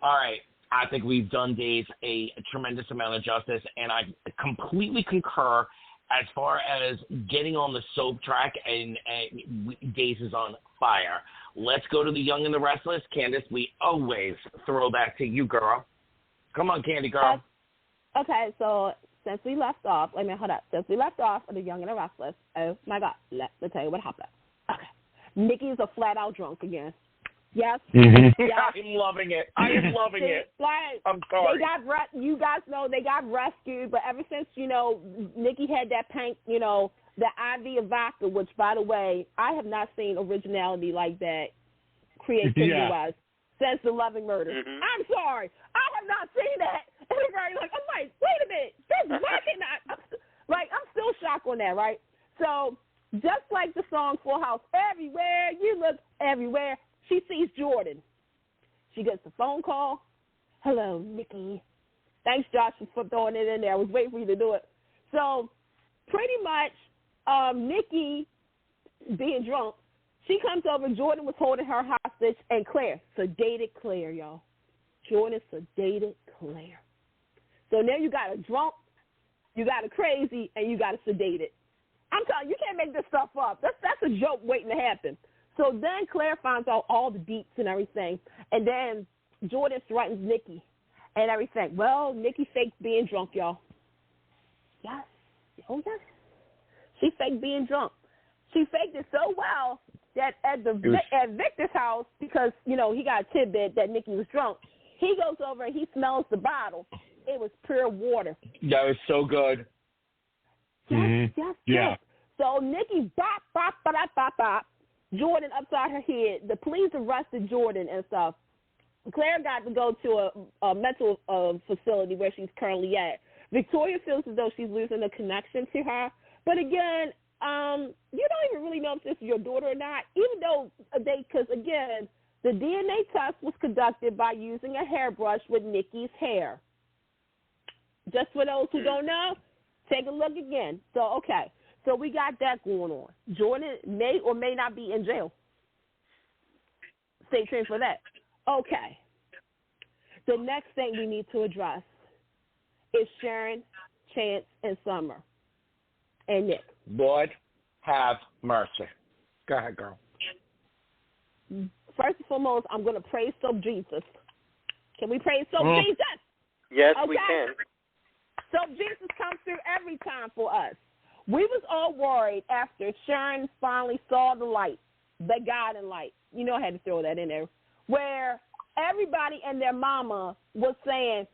All right. I think we've done Days a tremendous amount of justice, and I completely concur as far as getting on the soap track, and Days is on fire. Let's go to the Young and the Restless. Candace, we always throw back to you, girl. Come on, Candy girl. Okay, so since we left off, Since we left off of the Young and the Restless, oh my God, let me tell you what happened. Okay, Nikki's a flat out drunk again. Yes. Mm-hmm. Yes. I'm loving it. I am loving it. Like, I'm sorry. You guys know they got rescued, but ever since, Nikki had that pink, the IV of vodka, which, by the way, I have not seen originality like that creativity-wise since The Loving Murder. Mm-hmm. I'm sorry. I have not seen that. I'm like, wait a minute. Why can I? I'm still shocked on that, right? So, just like the song Full House, everywhere you look, everywhere, she sees Jordan. She gets a phone call. Hello, Nikki. Thanks, Josh, for throwing it in there. I was waiting for you to do it. So, pretty much, Nikki, being drunk, she comes over. Jordan was holding her hostage, and Claire, sedated Claire, y'all. Jordan sedated Claire. So now you got a drunk, you got a crazy, and you got a sedated. I'm telling you, you can't make this stuff up. That's a joke waiting to happen. So then Claire finds out all the deets and everything, and then Jordan threatens Nikki and everything. Well, Nikki faked being drunk, y'all. Yes. Oh, yes. She faked being drunk. She faked it so well that at Victor's house, because, he got a tidbit that Nikki was drunk, he goes over and he smells the bottle. It was pure water. That was so good. Yes, yes. So Nikki, bop, bop, bop, bop, bop. Jordan upside her head. The police arrested Jordan and stuff. Claire got to go to a mental facility where she's currently at. Victoria feels as though she's losing a connection to her. But again, you don't even really know if this is your daughter or not, even though because again, the DNA test was conducted by using a hairbrush with Nikki's hair. Just for those who don't know, take a look again. So, okay. So we got that going on. Jordan may or may not be in jail. Stay tuned for that. Okay. The next thing we need to address is Sharon, Chance, and Summer, and Nick. Lord have mercy. Go ahead, girl. First and foremost, I'm going to praise Soap Jesus. Can we praise Soap Jesus? Yes, okay. We can. Soap Jesus comes through every time for us. We was all worried after Sharon finally saw the light, the guiding light. I had to throw that in there, where everybody and their mama was saying,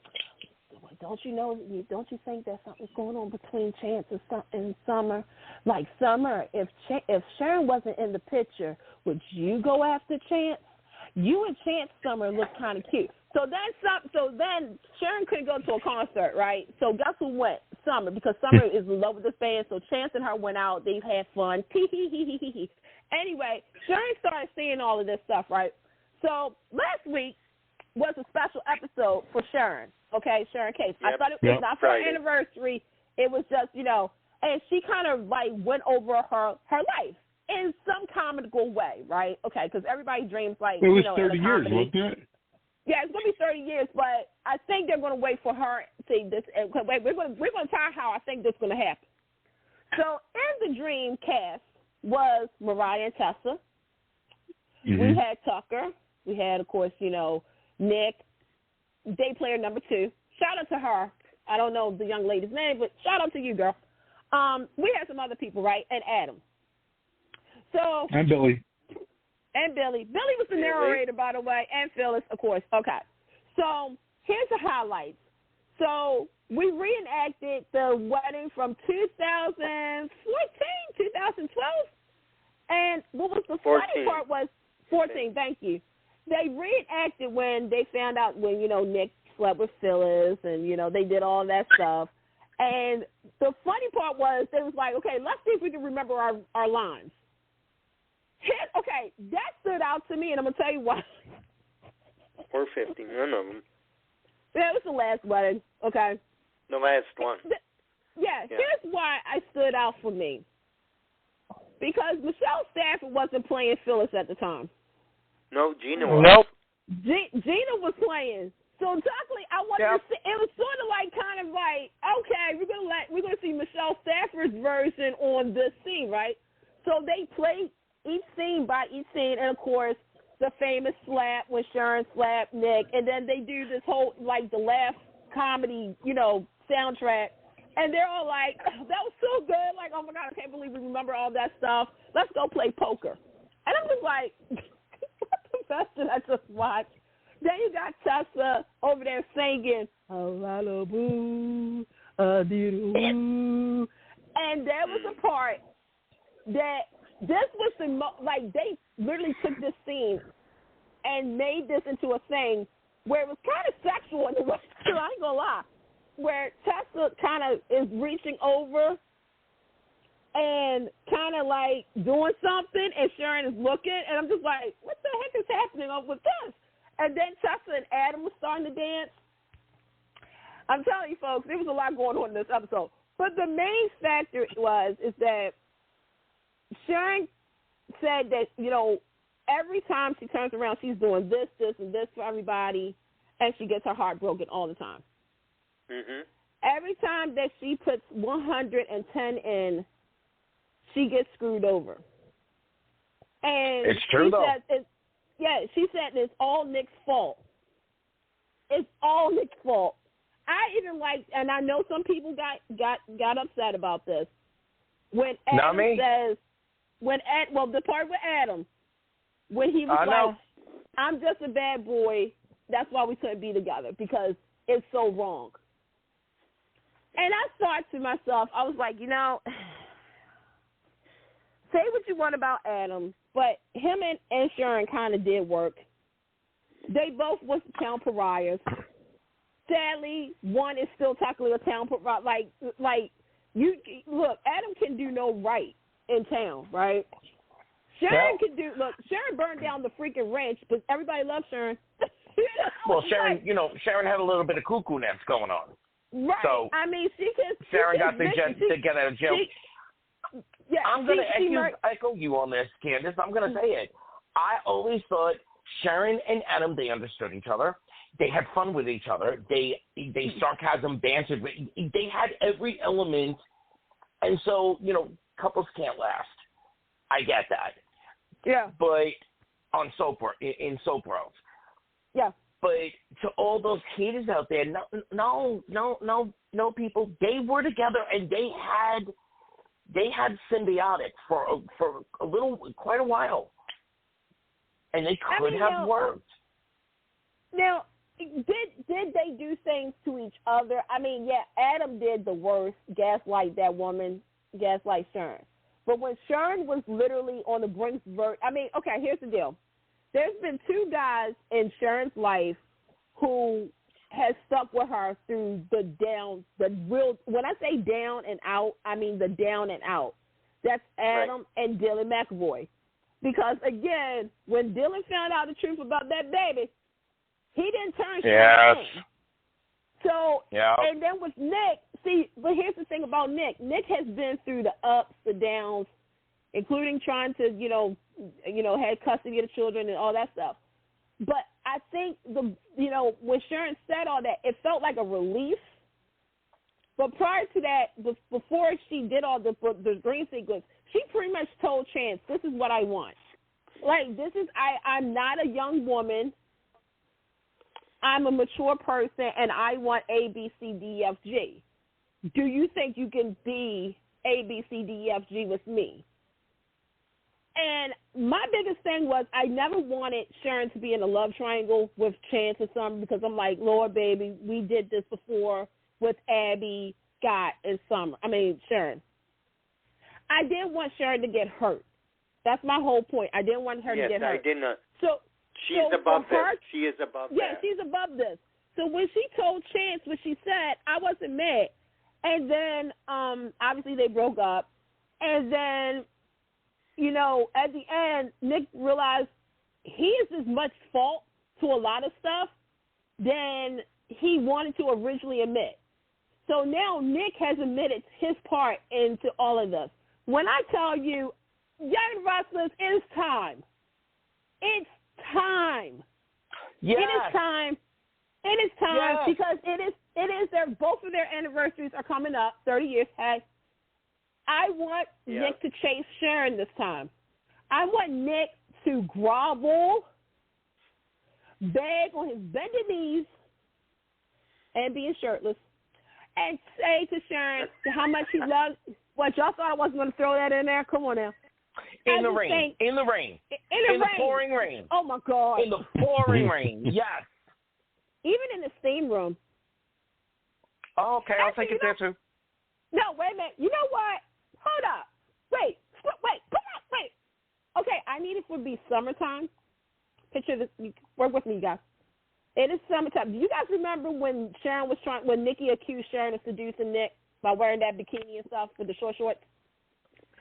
don't you think that something's going on between Chance and Summer? Like, Summer, if Sharon wasn't in the picture, would you go after Chance? You and Chance, Summer, look kind of cute. So then Sharon couldn't go to a concert, right? So guess who went? Summer, because Summer is in love with this band. So Chance and her went out. They've had fun. Anyway, Sharon started seeing all of this stuff, right? So last week was a special episode for Sharon. Okay, Sharon Case. Yep. I thought it was not for her anniversary. It was just, and she kind of went over her life in some comical way, right? Okay, because everybody dreams it was 30 years, wasn't it? Yeah, it's gonna be 30 years, but I think they're gonna wait for her to see this. Wait, we're gonna tell how I think this is gonna happen. So in the dream cast was Mariah and Tessa. Mm-hmm. We had Tucker. We had, of course, Nick. Day player number 2. Shout out to her. I don't know the young lady's name, but shout out to you, girl. We had some other people, right? And Adam. So and Billy. And Billy. Billy was the narrator, by the way, and Phyllis, of course. Okay. So here's the highlights. So we reenacted the wedding from 2014, 2012. And what was the funny part was 14, thank you. They reenacted when they found out when, Nick slept with Phyllis and, they did all that stuff. And the funny part was they was like, okay, let's see if we can remember our lines. Okay, that stood out to me, and I'm going to tell you why. Or 50, none of them. Yeah, it was the last wedding, okay? The last one. Here's why I stood out for me. Because Michelle Stafford wasn't playing Phyllis at the time. No, Gina was. Nope. Gina was playing So technically, I wanted to see. It was sort of like, kind of like, okay, we're gonna see Michelle Stafford's version on this scene, right? So they play each scene by each scene, and of course, the famous slap when Sharon slapped Nick, and then they do this whole like the laugh comedy, soundtrack, and they're all like, oh, that was so good, like, oh my God, I can't believe we remember all that stuff. Let's go play poker. And I'm just like, what the best did I just watch? Then you got Tessa over there singing, a-la-la-boo, a-dee-doo. And there was a part that this was they literally took this scene and made this into a thing where it was kind of sexual in the way, too, I ain't gonna lie, where Tessa kind of is reaching over and kind of like doing something, and Sharon is looking, and I'm just like, what the heck is happening with this? And then Tessa and Adam were starting to dance. I'm telling you, folks, there was a lot going on in this episode. But the main factor is that Sharon said that, every time she turns around, she's doing this, and this for everybody, and she gets her heart broken all the time. Mm-hmm. Every time that she puts 110 in, she gets screwed over. And it's true, though. She said it's all Nick's fault. It's all Nick's fault. I even and I know some people got upset about this. When Adam says, the part with Adam, when he was like, I'm just a bad boy, that's why we couldn't be together, because it's so wrong. And I thought to myself, I was like, say what you want about Adam, but him and Sharon kind of did work. They both was town pariahs. Sadly, one is still technically a town pariah. Look, Adam can do no right in town, right? Sharon Sharon burned down the freaking ranch, but everybody loves Sharon. Well, Sharon, Sharon had a little bit of cuckoo-ness going on. Right. So I mean, Sharon got to get out of jail. I'm going to echo you on this, Candace. I'm going to say it. I always thought Sharon and Adam, they understood each other. They had fun with each other. They sarcasm, bantered. They had every element. And so, couples can't last. I get that. Yeah. But in soap worlds. Yeah. But to all those haters out there, no, people. They were together and they had symbiotic for quite a while, and they could have worked. Now, did they do things to each other? I mean, Adam did the worst, gaslight that woman, gaslight Sharon. But when Sharon was literally on the brink of here's the deal. There's been two guys in Sharon's life who has stuck with her through when I say down and out, I mean the down and out. That's Adam and Dylan McAvoy. Because, again, when Dylan found out the truth about that baby, he didn't turn Sharon in. So, and then with Nick, but here's the thing about Nick. Nick has been through the ups, the downs, including trying to, had custody of the children and all that stuff. But I think when Sharon said all that, it felt like a relief. But prior to that, before she did all the dream sequence, she pretty much told Chance, "This is what I want. I'm not a young woman. I'm a mature person, and I want A, B, C, D, E, F, G. Do you think you can be A, B, C, D, E, F, G with me?" And my biggest thing was I never wanted Sharon to be in a love triangle with Chance or something, because I'm like, Lord, baby, we did this before with Abby, Scott, and Sharon. I didn't want Sharon to get hurt. That's my whole point. I didn't want her to get hurt. I did not. She's So above this. her, she is above that. Yeah, she's above this. So when she told Chance what she said, I wasn't mad. And then, obviously, they broke up. And then, at the end, Nick realized he is as much fault to a lot of stuff than he wanted to originally admit. So now Nick has admitted his part into all of this. When I tell you, young wrestlers, it's time. It's time. Yes. It is time It is time because it is their both of their anniversaries are coming up. 30 years. Hey, I want Nick to chase Sharon this time. I want Nick to grovel, beg on his bended knees, and being shirtless, and say to Sharon how much he loves. What, y'all thought I wasn't going to throw that in there? Come on now. In the rain. In the pouring rain. Oh my God. In the pouring rain. Yes. Even in the steam room. Oh, okay, I'll take it there too. No, wait a minute. You know what? Hold up. Wait. Come on. Wait. Okay, I need it to be summertime. Picture this. Work with me, you guys. It is summertime. Do you guys remember when Nikki accused Sharon of seducing Nick by wearing that bikini and stuff with the short shorts?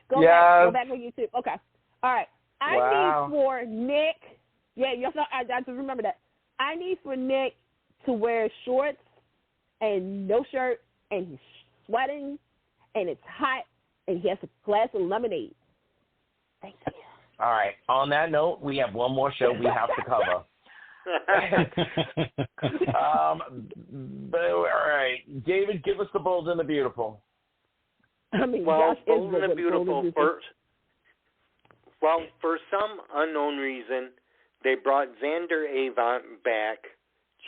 Go back on YouTube. Okay. All right. I need for Nick. Yeah, I just remember that. I need for Nick to wear shorts and no shirt, and he's sweating, and it's hot, and he has a glass of lemonade. Thank you. All right. On that note, we have one more show we have to cover. But all right, David, give us the Bold and the Beautiful. I mean, Bold and the Beautiful first. Well, for some unknown reason, they brought Xander Avant back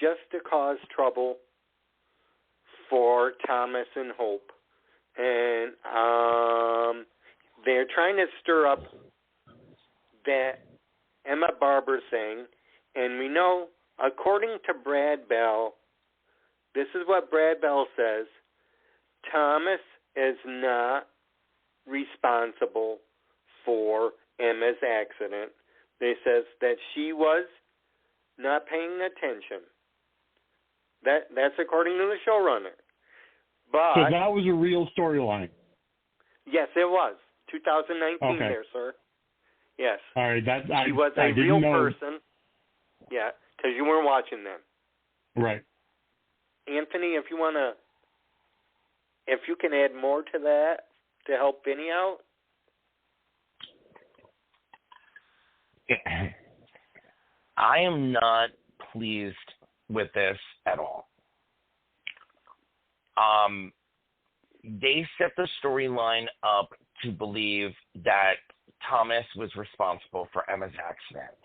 just to cause trouble for Thomas and Hope. And they're trying to stir up that Emma Barber thing. And we know, according to Brad Bell, this is what Brad Bell says, Thomas is not responsible for Emma's accident. They says that she was not paying attention. That's according to the showrunner. But so that was a real storyline. Yes, it was. 2019 okay. There, sir. Yes. All right. She was a real person. Yeah, because you weren't watching them. Right. Anthony, if you can add more to that to help Vinny out. I am not pleased with this at all. They set the storyline up to believe that Thomas was responsible for Emma's accident.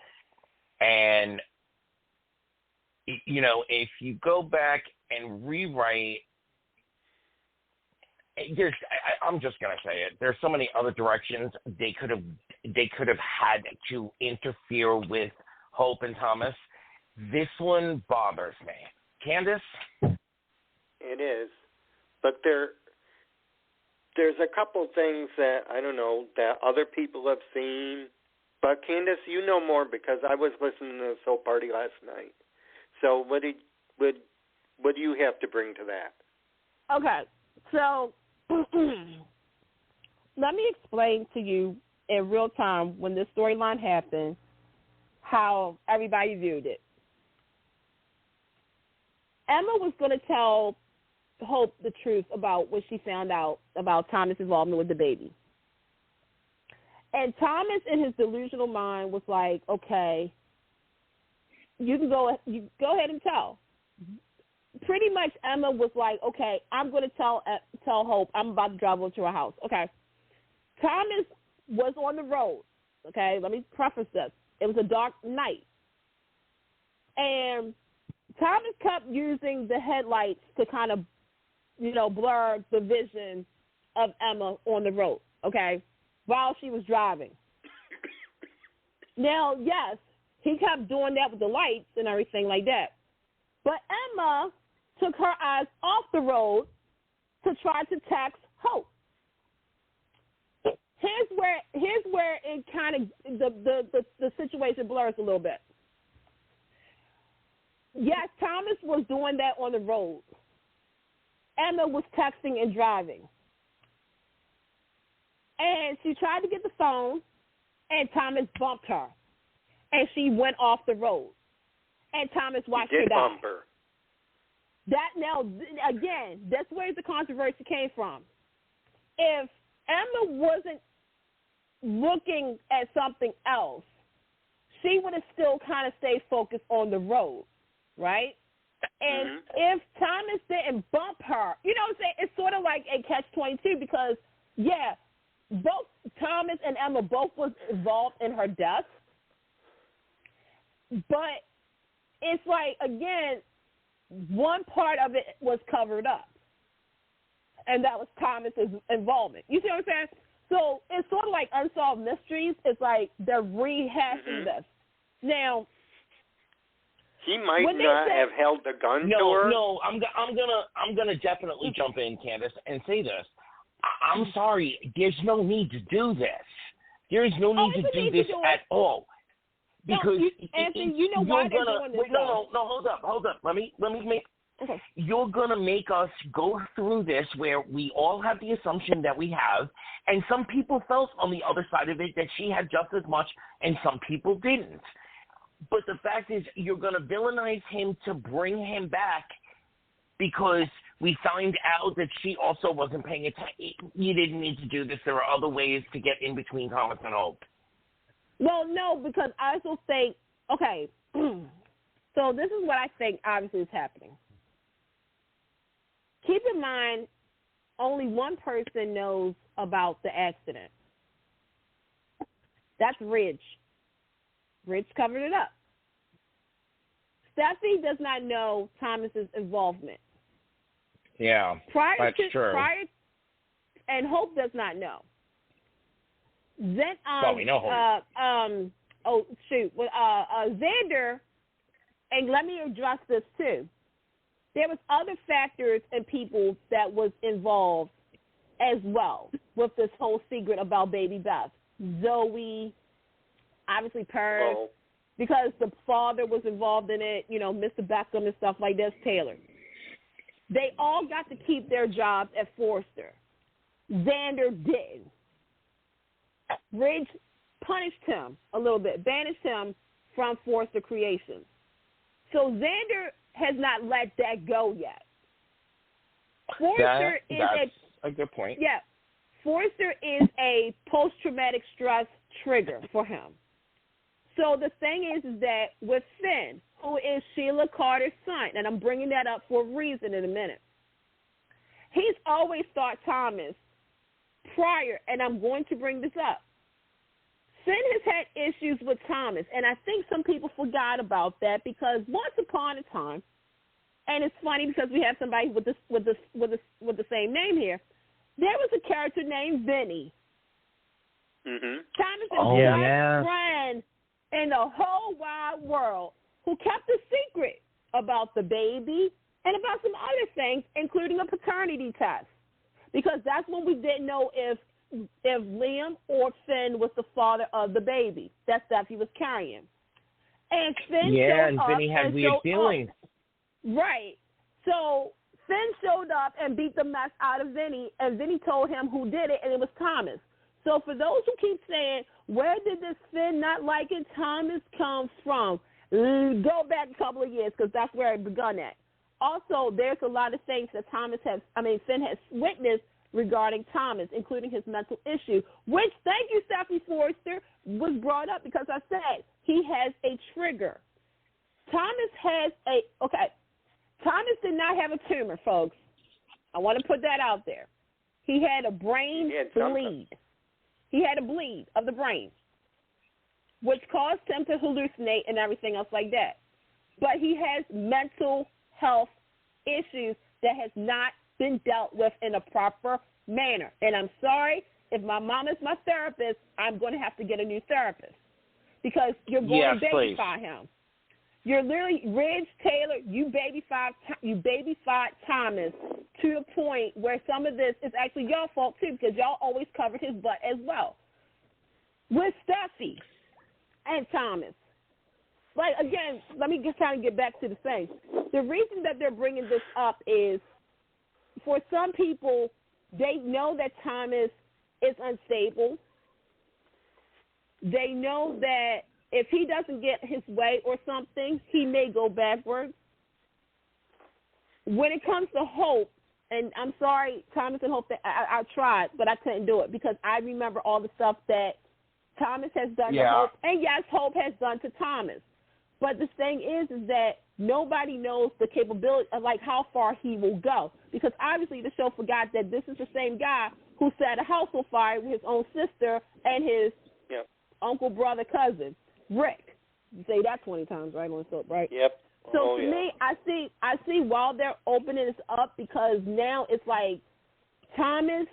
And, you know, if you go back and rewrite, I'm just going to say it. There's so many other directions they could have had to interfere with Hope and Thomas. This one bothers me. Candace? It is. But there's a couple things that, I don't know, that other people have seen. But Candace, you know more because I was listening to the Soap Party last night. So what do you have to bring to that? Okay. So let me explain to you in real time when this storyline happened how everybody viewed it. Emma was going to tell Hope the truth about what she found out about Thomas' involvement with the baby. And Thomas, in his delusional mind, was like, okay, you go ahead and tell. Pretty much Emma was like, okay, I'm going to tell Hope I'm about to drive over to her house. Okay. Thomas was on the road. Okay, let me preface this. It was a dark night. And Thomas kept using the headlights to kind of, blur the vision of Emma on the road, okay, while she was driving. Now, yes, he kept doing that with the lights and everything like that. But Emma took her eyes off the road to try to text Hope. Here's where it kind of the situation blurs a little bit. Yes, Thomas was doing that on the road. Emma was texting and driving. And she tried to get the phone, and Thomas bumped her. And she went off the road. And Thomas watched her die. Bump her. Again, that's where the controversy came from. If Emma wasn't looking at something else, she would have still kind of stayed focused on the road, right? And if Thomas didn't bump her, you know what I'm saying? It's sort of like a catch-22 because, yeah, both Thomas and Emma both was involved in her death. But it's like, again, one part of it was covered up. And that was Thomas's involvement. You see what I'm saying? So it's sort of like Unsolved Mysteries. It's like they're rehashing this. Now, he might not have held the gun to her. No, I'm gonna definitely jump in, Candace, and say this. I'm sorry. There's no need to do this. There is no need to do this at all. Because Anthony, you know why they're doing this? No, hold up. Let me make. Okay. You're gonna make us go through this where we all have the assumption that we have, and some people felt on the other side of it that she had just as much, and some people didn't. But the fact is, you're going to villainize him to bring him back because we find out that she also wasn't paying attention. You didn't need to do this. There are other ways to get in between Thomas and Hope. Well, no, because I also think, okay, so this is what I think obviously is happening. Keep in mind, only one person knows about the accident. That's Ridge. Ridge covered it up. Steffi does not know Thomas's involvement. Yeah, that's true. And Hope does not know. Then, we know Hope. Xander, and let me address this too. There was other factors and people that was involved as well with this whole secret about baby Beth. Zoe, obviously Paris, because the father was involved in it, you know, Mr. Beckham and stuff like this, Taylor. They all got to keep their jobs at Forrester. Xander didn't. Ridge punished him a little bit, banished him from Forrester Creations. So Xander has not let that go yet. Forrester that's a good point. Yeah. Forrester is a post-traumatic stress trigger for him. So the thing is that with Finn, who is Sheila Carter's son, and I'm bringing that up for a reason in a minute, he's always thought Thomas prior, and I'm going to bring this up. Finn has had issues with Thomas, and I think some people forgot about that because once upon a time, and it's funny because we have somebody with the same name here, there was a character named Vinny. Mm-hmm. Thomas' best friend in the whole wide world who kept a secret about the baby and about some other things, including a paternity test, because that's when we didn't know if Liam or Finn was the father of the baby that he was carrying. And Finn showed up. Vinny had weird feelings. Right. So Finn showed up and beat the mess out of Vinny, and Vinny told him who did it, and it was Thomas. So for those who keep saying, where did this Finn not liking Thomas come from? Go back a couple of years because that's where it begun at. Also, there's a lot of things that Finn has witnessed regarding Thomas, including his mental issue, which, thank you, Stephanie Forrester, was brought up because I said he has a trigger. Thomas did not have a tumor, folks. I want to put that out there. He had a brain bleed. He had a bleed of the brain, which caused him to hallucinate and everything else like that. But he has mental health issues that has not been dealt with in a proper manner. And I'm sorry, if my mom is my therapist, I'm going to have to get a new therapist because you're going to babyfy him. You're literally, Ridge, Taylor, you babyfied Thomas to the point where some of this is actually your fault too because y'all always covered his butt as well. With Steffi and Thomas. Like, again, let me just kind of get back to the thing. The reason that they're bringing this up is for some people, they know that Thomas is unstable. They know that if he doesn't get his way or something, he may go backwards. When it comes to Hope, and I'm sorry, Thomas and Hope, I tried, but I couldn't do it because I remember all the stuff that Thomas has done to Hope, and yes, Hope has done to Thomas. But the thing is that nobody knows the capability of, like, how far he will go. Because obviously the show forgot that this is the same guy who set a house on fire with his own sister and his uncle, brother, cousin, Rick. You say that 20 times, right, on soap, right? Yep. So to me, I see while they're opening this up, because now it's like Thomas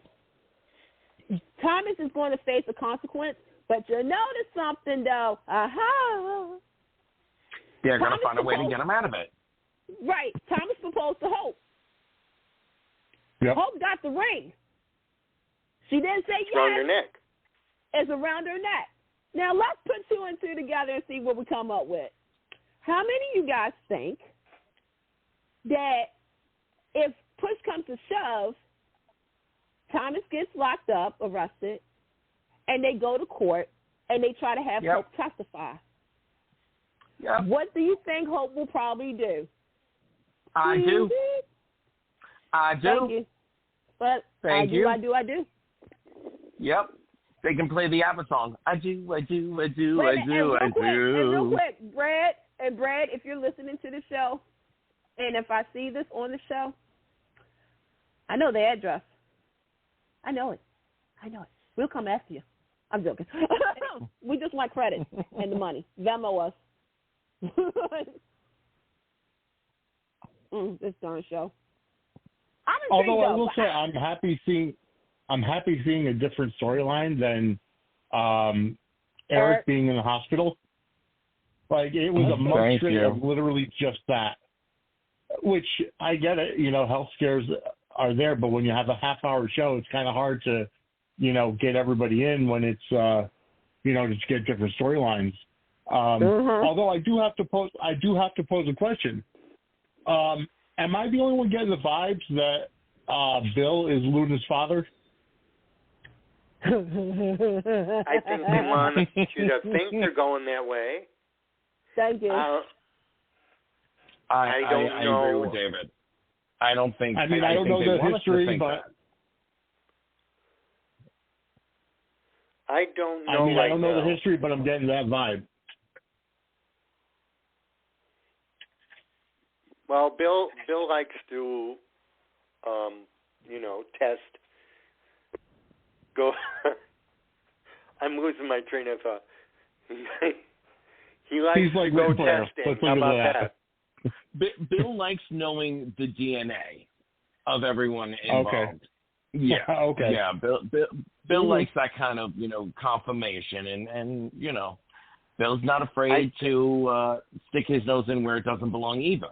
is going to face a consequence, but you notice something, though. They're going to find a way to get him out of it. Right. Thomas proposed to Hope. Yep. Hope got the ring. She didn't say yes. It's around her neck. It's around her neck. Now, let's put 2 and 2 together and see what we come up with. How many of you guys think that if push comes to shove, Thomas gets locked up, arrested, and they go to court, and they try to have Hope testify? Yep. What do you think Hope will probably do? I do. Thank you. But Thank you. I do. Yep. They can play the ABBA song. I do. And real quick, Brad, if you're listening to the show, and if I see this on the show, I know the address. I know it. We'll come after you. I'm joking. We just want credit and the money. Venmo us. This darn show. Although I will say I'm happy seeing a different storyline than Eric being in the hospital. Like, it was a month straight of literally just that. Which, I get it, health scares are there, but when you have a half-hour show, it's kind of hard to, get everybody in when it's, just get different storylines. Although I do have to pose a question. Am I the only one getting the vibes that Bill is Luna's father? I think they want you to think they're going that way. Thank you. I don't know. I agree with David. I don't think. I don't know the history, but I don't know. I don't know the history, but I'm getting that vibe. Well, Bill likes to, test. Go. I'm losing my train of thought. He likes to go testing. How about that? Bill likes knowing the DNA of everyone involved. Okay. Yeah. Okay. Yeah. Bill likes that kind of confirmation, and Bill's not afraid to stick his nose in where it doesn't belong either.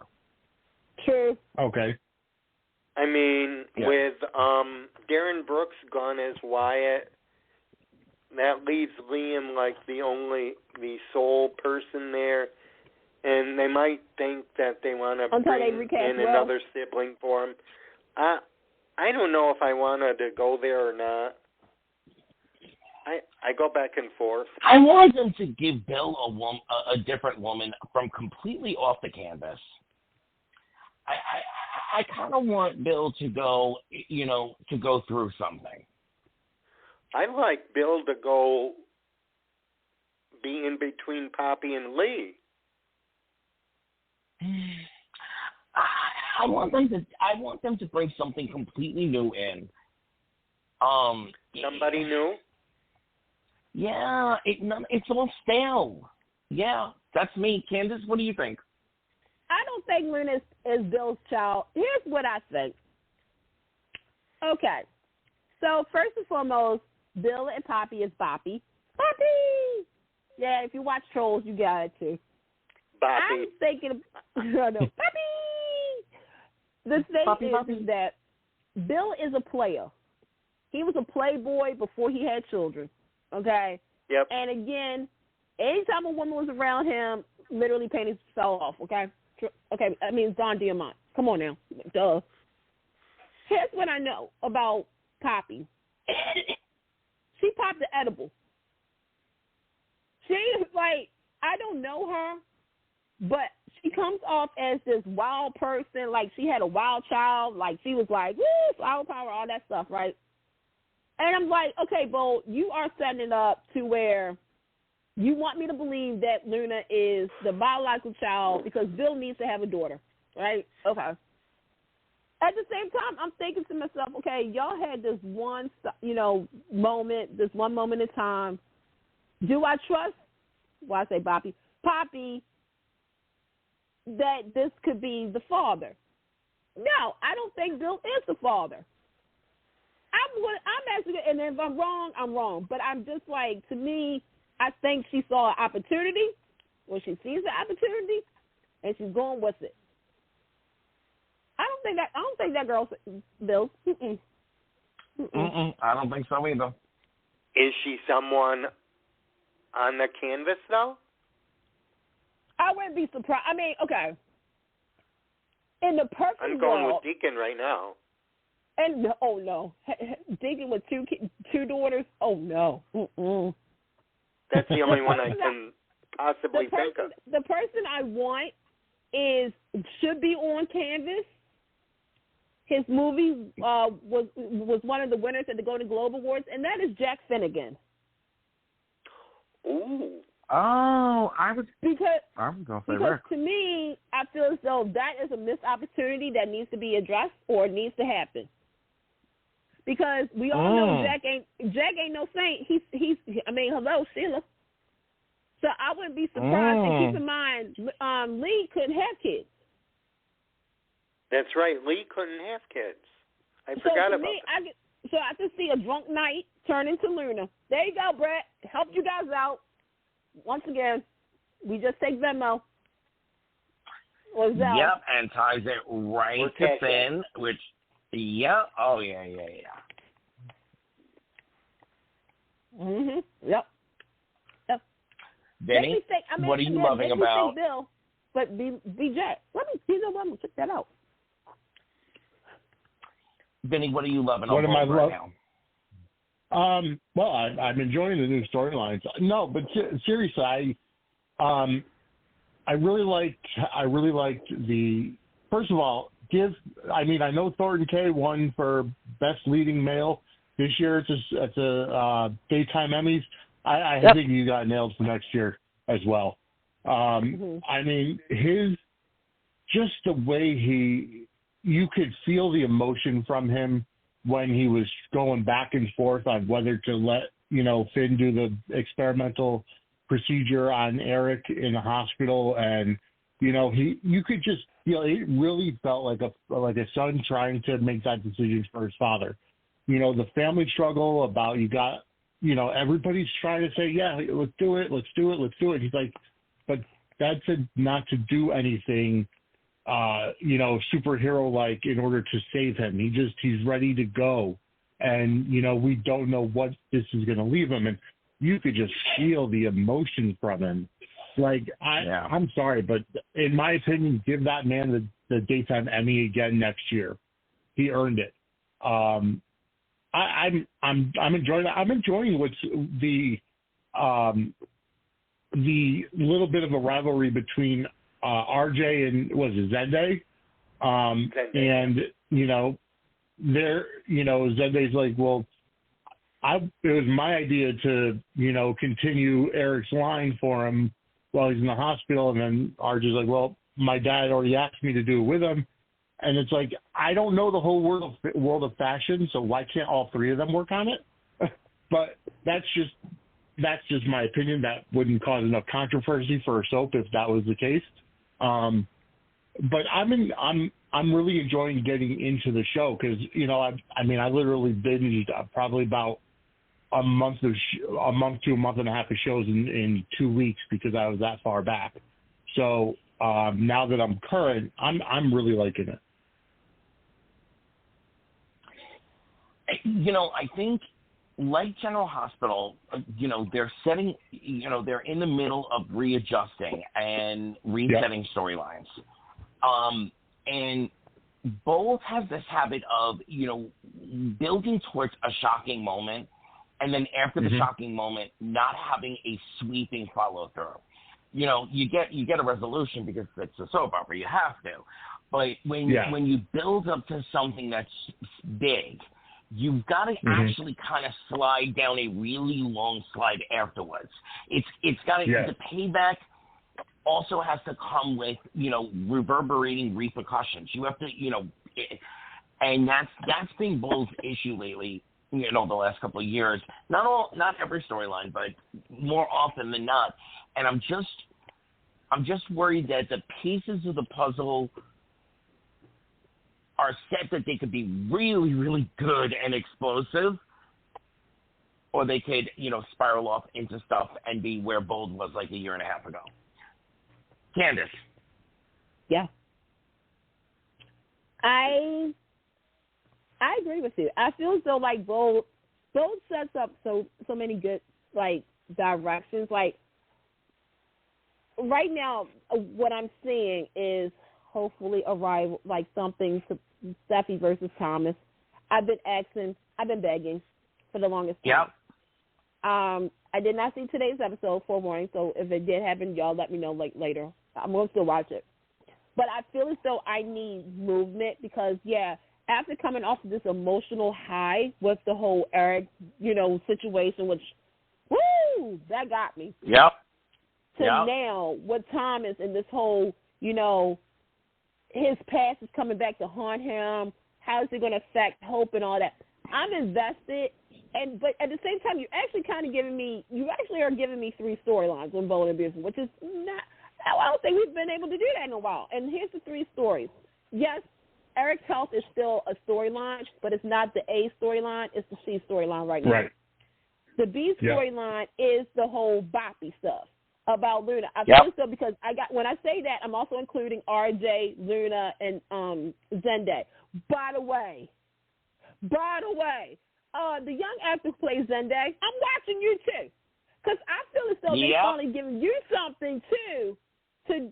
True. Okay. I mean, with Darren Brooks gone as Wyatt, that leaves Liam like the sole person there, and they might think that they want to bring in another sibling for him. I don't know if I wanted to go there or not. I go back and forth. I want them to give Bill a different woman from completely off the canvas. I kind of want Bill to go, to go through something. I'd like Bill to go be in between Poppy and Lee. I want them to bring something completely new in. Somebody new? Yeah, it's all stale. Yeah, that's me. Candace, what do you think? I don't think Luna is Bill's child. Here's what I think. Okay. So, first and foremost, Bill and Poppy is Boppy. Boppy! Yeah, if you watch Trolls, you got it too. Boppy. I'm thinking, Boppy! The thing is that Bill is a player. He was a playboy before he had children. Okay? Yep. And again, anytime a woman was around him, literally panties fell off, okay? Okay, I mean, it's Don Diamont. Come on now. Duh. Here's what I know about Poppy. She popped the edible. She's like, I don't know her, but she comes off as this wild person, like she had a wild child, like she was like, woo, flower power, all that stuff, right? And I'm like, okay, Bo, you are setting it up to where you want me to believe that Luna is the biological child because Bill needs to have a daughter, right? Okay. At the same time, I'm thinking to myself, okay, y'all had this one, moment, this one moment in time. Do I trust, well, I say Poppy, that this could be the father? No, I don't think Bill is the father. I'm asking, and if I'm wrong, I'm wrong. But I'm just like, to me, I think she saw an opportunity, or she sees the opportunity, and she's going with it. I don't think that girl's Bill. Mm-mm. Mm-mm. I don't think so either. Is she someone on the canvas, though? I wouldn't be surprised. I mean, okay. In the perfect world, I'm going with Deacon right now. And oh no, Deacon with two daughters. Oh no. Mm-mm. That's the only one I can possibly think of. The person I want should be on canvas. His movie was one of the winners at the Golden Globe Awards, and that is Jack Finnegan. Ooh. Oh, I was going to say Rick. To me, I feel as though that is a missed opportunity that needs to be addressed or needs to happen. Because we all know Jack ain't no saint. He's hello, Sheila. So I wouldn't be surprised. And keep in mind, Lee couldn't have kids. That's right. Lee couldn't have kids. I forgot about that. So I just see a drunk night turn into Luna. There you go, Brett. Helped you guys out. Once again, we just take Venmo. Or Zelle. Yep, and ties it right to Finn, which, yeah. Oh, yeah. Mm-hmm. Yep. Benny, what are you loving about? Bill, but BJ, let me check that out. Benny, what are you loving what on right now? Well, I'm enjoying the new storylines. No, but seriously, I really liked the. First of all, I know Thornton K won for best leading male this year. It's a daytime Emmys. I think you got nailed for next year as well. I mean, just the way you could feel the emotion from him when he was going back and forth on whether to let, Finn do the experimental procedure on Eric in the hospital. And, you could just, it really felt like a son trying to make that decision for his father. The family struggle about everybody's trying to say, yeah, let's do it. He's like, but that said not to do anything, superhero-like in order to save him. He's ready to go. And, we don't know what this is going to leave him. And you could just feel the emotion from him. Like, I'm sorry, but in my opinion, give that man the daytime Emmy again next year. He earned it. I'm enjoying that. I'm enjoying what's the little bit of a rivalry between RJ and Zende. And Zende's like, well, it was my idea to continue Eric's line for him while he's in the hospital, and then RJ's like, well, my dad already asked me to do it with him. And it's like, I don't know the whole world of fashion, so why can't all three of them work on it? But that's just my opinion. That wouldn't cause enough controversy for a soap if that was the case. But I'm really enjoying getting into the show because I literally binged probably about a month to a month and a half of shows in 2 weeks because I was that far back. So now that I'm current, I'm really liking it. I think like General Hospital, they're setting, they're in the middle of readjusting and resetting storylines. And both have this habit of, building towards a shocking moment and then after the shocking moment, not having a sweeping follow through. You get a resolution because it's a soap opera, you have to. But when you build up to something that's big, you've got to actually kind of slide down a really long slide afterwards. It's got to the payback also has to come with, reverberating repercussions. You have to, and that's been Bull's issue lately, the last couple of years. Not every storyline, but more often than not. And I'm just worried that the pieces of the puzzle are set that they could be really, really good and explosive, or they could, spiral off into stuff and be where Bold was like a year and a half ago. Candace. Yeah. I agree with you. I feel as though like Bold sets up so many good like directions. Like right now, what I'm seeing is hopefully a rival, like something to Steffi versus Thomas. I've been begging for the longest time. Yep. I did not see today's episode, forewarning, so if it did happen, y'all let me know like later. I'm going to still watch it. But I feel as though I need movement because, after coming off of this emotional high with the whole Eric, situation, which, woo, that got me. Yep. Now with Thomas and this whole, his past is coming back to haunt him. How is it going to affect Hope and all that? I'm invested, but at the same time, you actually are giving me 3 storylines on Bold and Beautiful, which is not. I don't think we've been able to do that in a while. And here's the 3 stories. Yes, Eric's health is still a storyline, but it's not the A storyline. It's the C storyline right now. Right. The B storyline is the whole Boppy stuff about Luna. I feel so because when I say that, I'm also including RJ, Luna, and Zende. By the way, the young actor who plays Zende, I'm watching you too, because I feel as though they're finally giving you something too to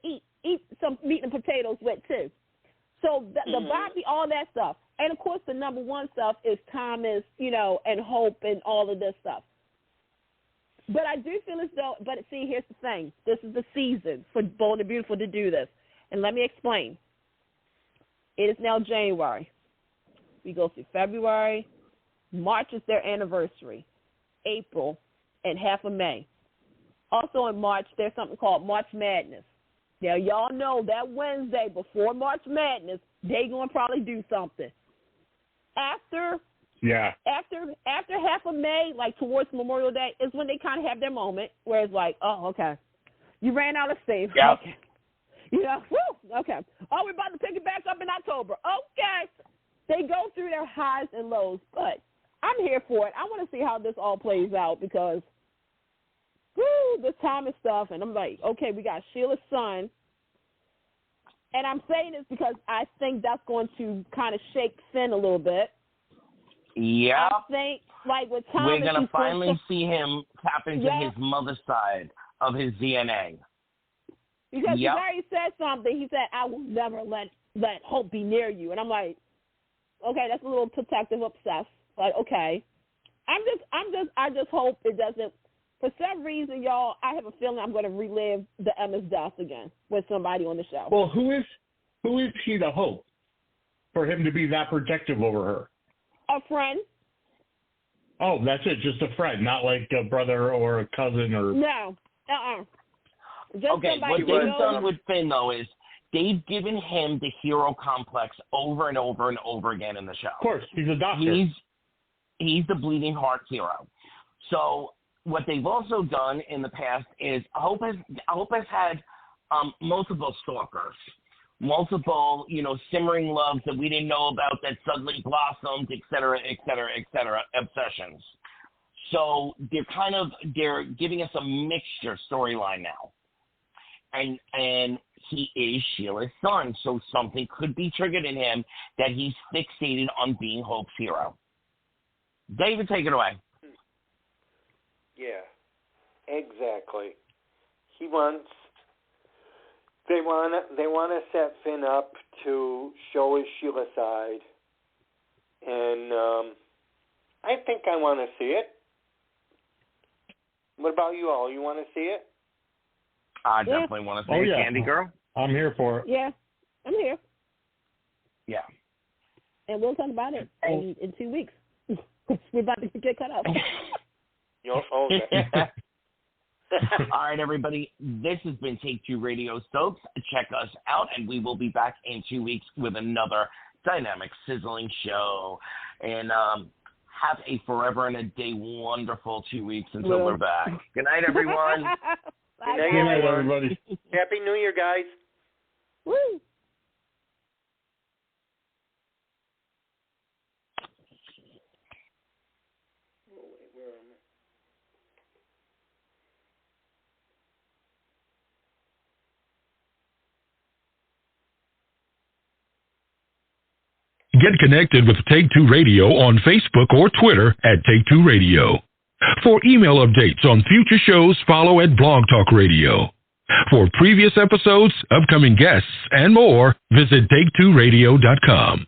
eat some meat and potatoes with too. So the Boppy, all that stuff, and of course the number one stuff is Thomas, and Hope and all of this stuff. But I do feel as though, but see, here's the thing. This is the season for Bold and Beautiful to do this. And let me explain. It is now January. We go through February. March is their anniversary. April and half of May. Also in March, there's something called March Madness. Now, y'all know that Wednesday before March Madness, they're going to probably do something. After half of May, like towards Memorial Day, is when they kind of have their moment where it's like, oh, okay, you ran out of steam. Yeah. Okay. Okay. Oh, we're about to pick it back up in October. Okay. They go through their highs and lows, but I'm here for it. I want to see how this all plays out because, this Thomas stuff, and I'm like, okay, we got Sheila's son, and I'm saying this because I think that's going to kind of shake Finn a little bit. Yeah. I think, like with Thomas, we're going to finally see him tap into his mother's side of his DNA. Because he already said something. He said, I will never let Hope be near you. And I'm like, okay, that's a little protective, obsessed. But okay. I just hope it doesn't. For some reason, y'all, I have a feeling I'm going to relive the Emma's death again with somebody on the show. Well, who is he to Hope for him to be that protective over her? A friend. Oh, that's it. Just a friend, not like a brother or a cousin or. No. Just okay, what they've done with Finn, though, is they've given him the hero complex over and over and over again in the show. Of course, he's a doctor. He's the bleeding heart hero. So what they've also done in the past is Hope has had multiple stalkers, multiple, simmering loves that we didn't know about that suddenly blossomed, et cetera, obsessions. So they're giving us a mixture storyline now. And he is Sheila's son, so something could be triggered in him that he's fixated on being Hope's hero. David, take it away. Yeah, exactly. They want to set Finn up to show his Sheila side, and I think I want to see it. What about you all? You want to see it? I definitely want to see it, Candy Girl. I'm here for it. Yeah, I'm here. Yeah. And we'll talk about it in 2 weeks. We're about to get cut off. All right, everybody. This has been Take Two Radio Soaps. Check us out, and we will be back in 2 weeks with another dynamic, sizzling show. And have a forever and a day wonderful 2 weeks until we're back. Good night, everyone. Good night, everybody. Happy New Year, guys. Woo. Get connected with Take Two Radio on Facebook or Twitter at Take Two Radio. For email updates on future shows, follow at Blog Talk Radio. For previous episodes, upcoming guests, and more, visit Take2Radio.com.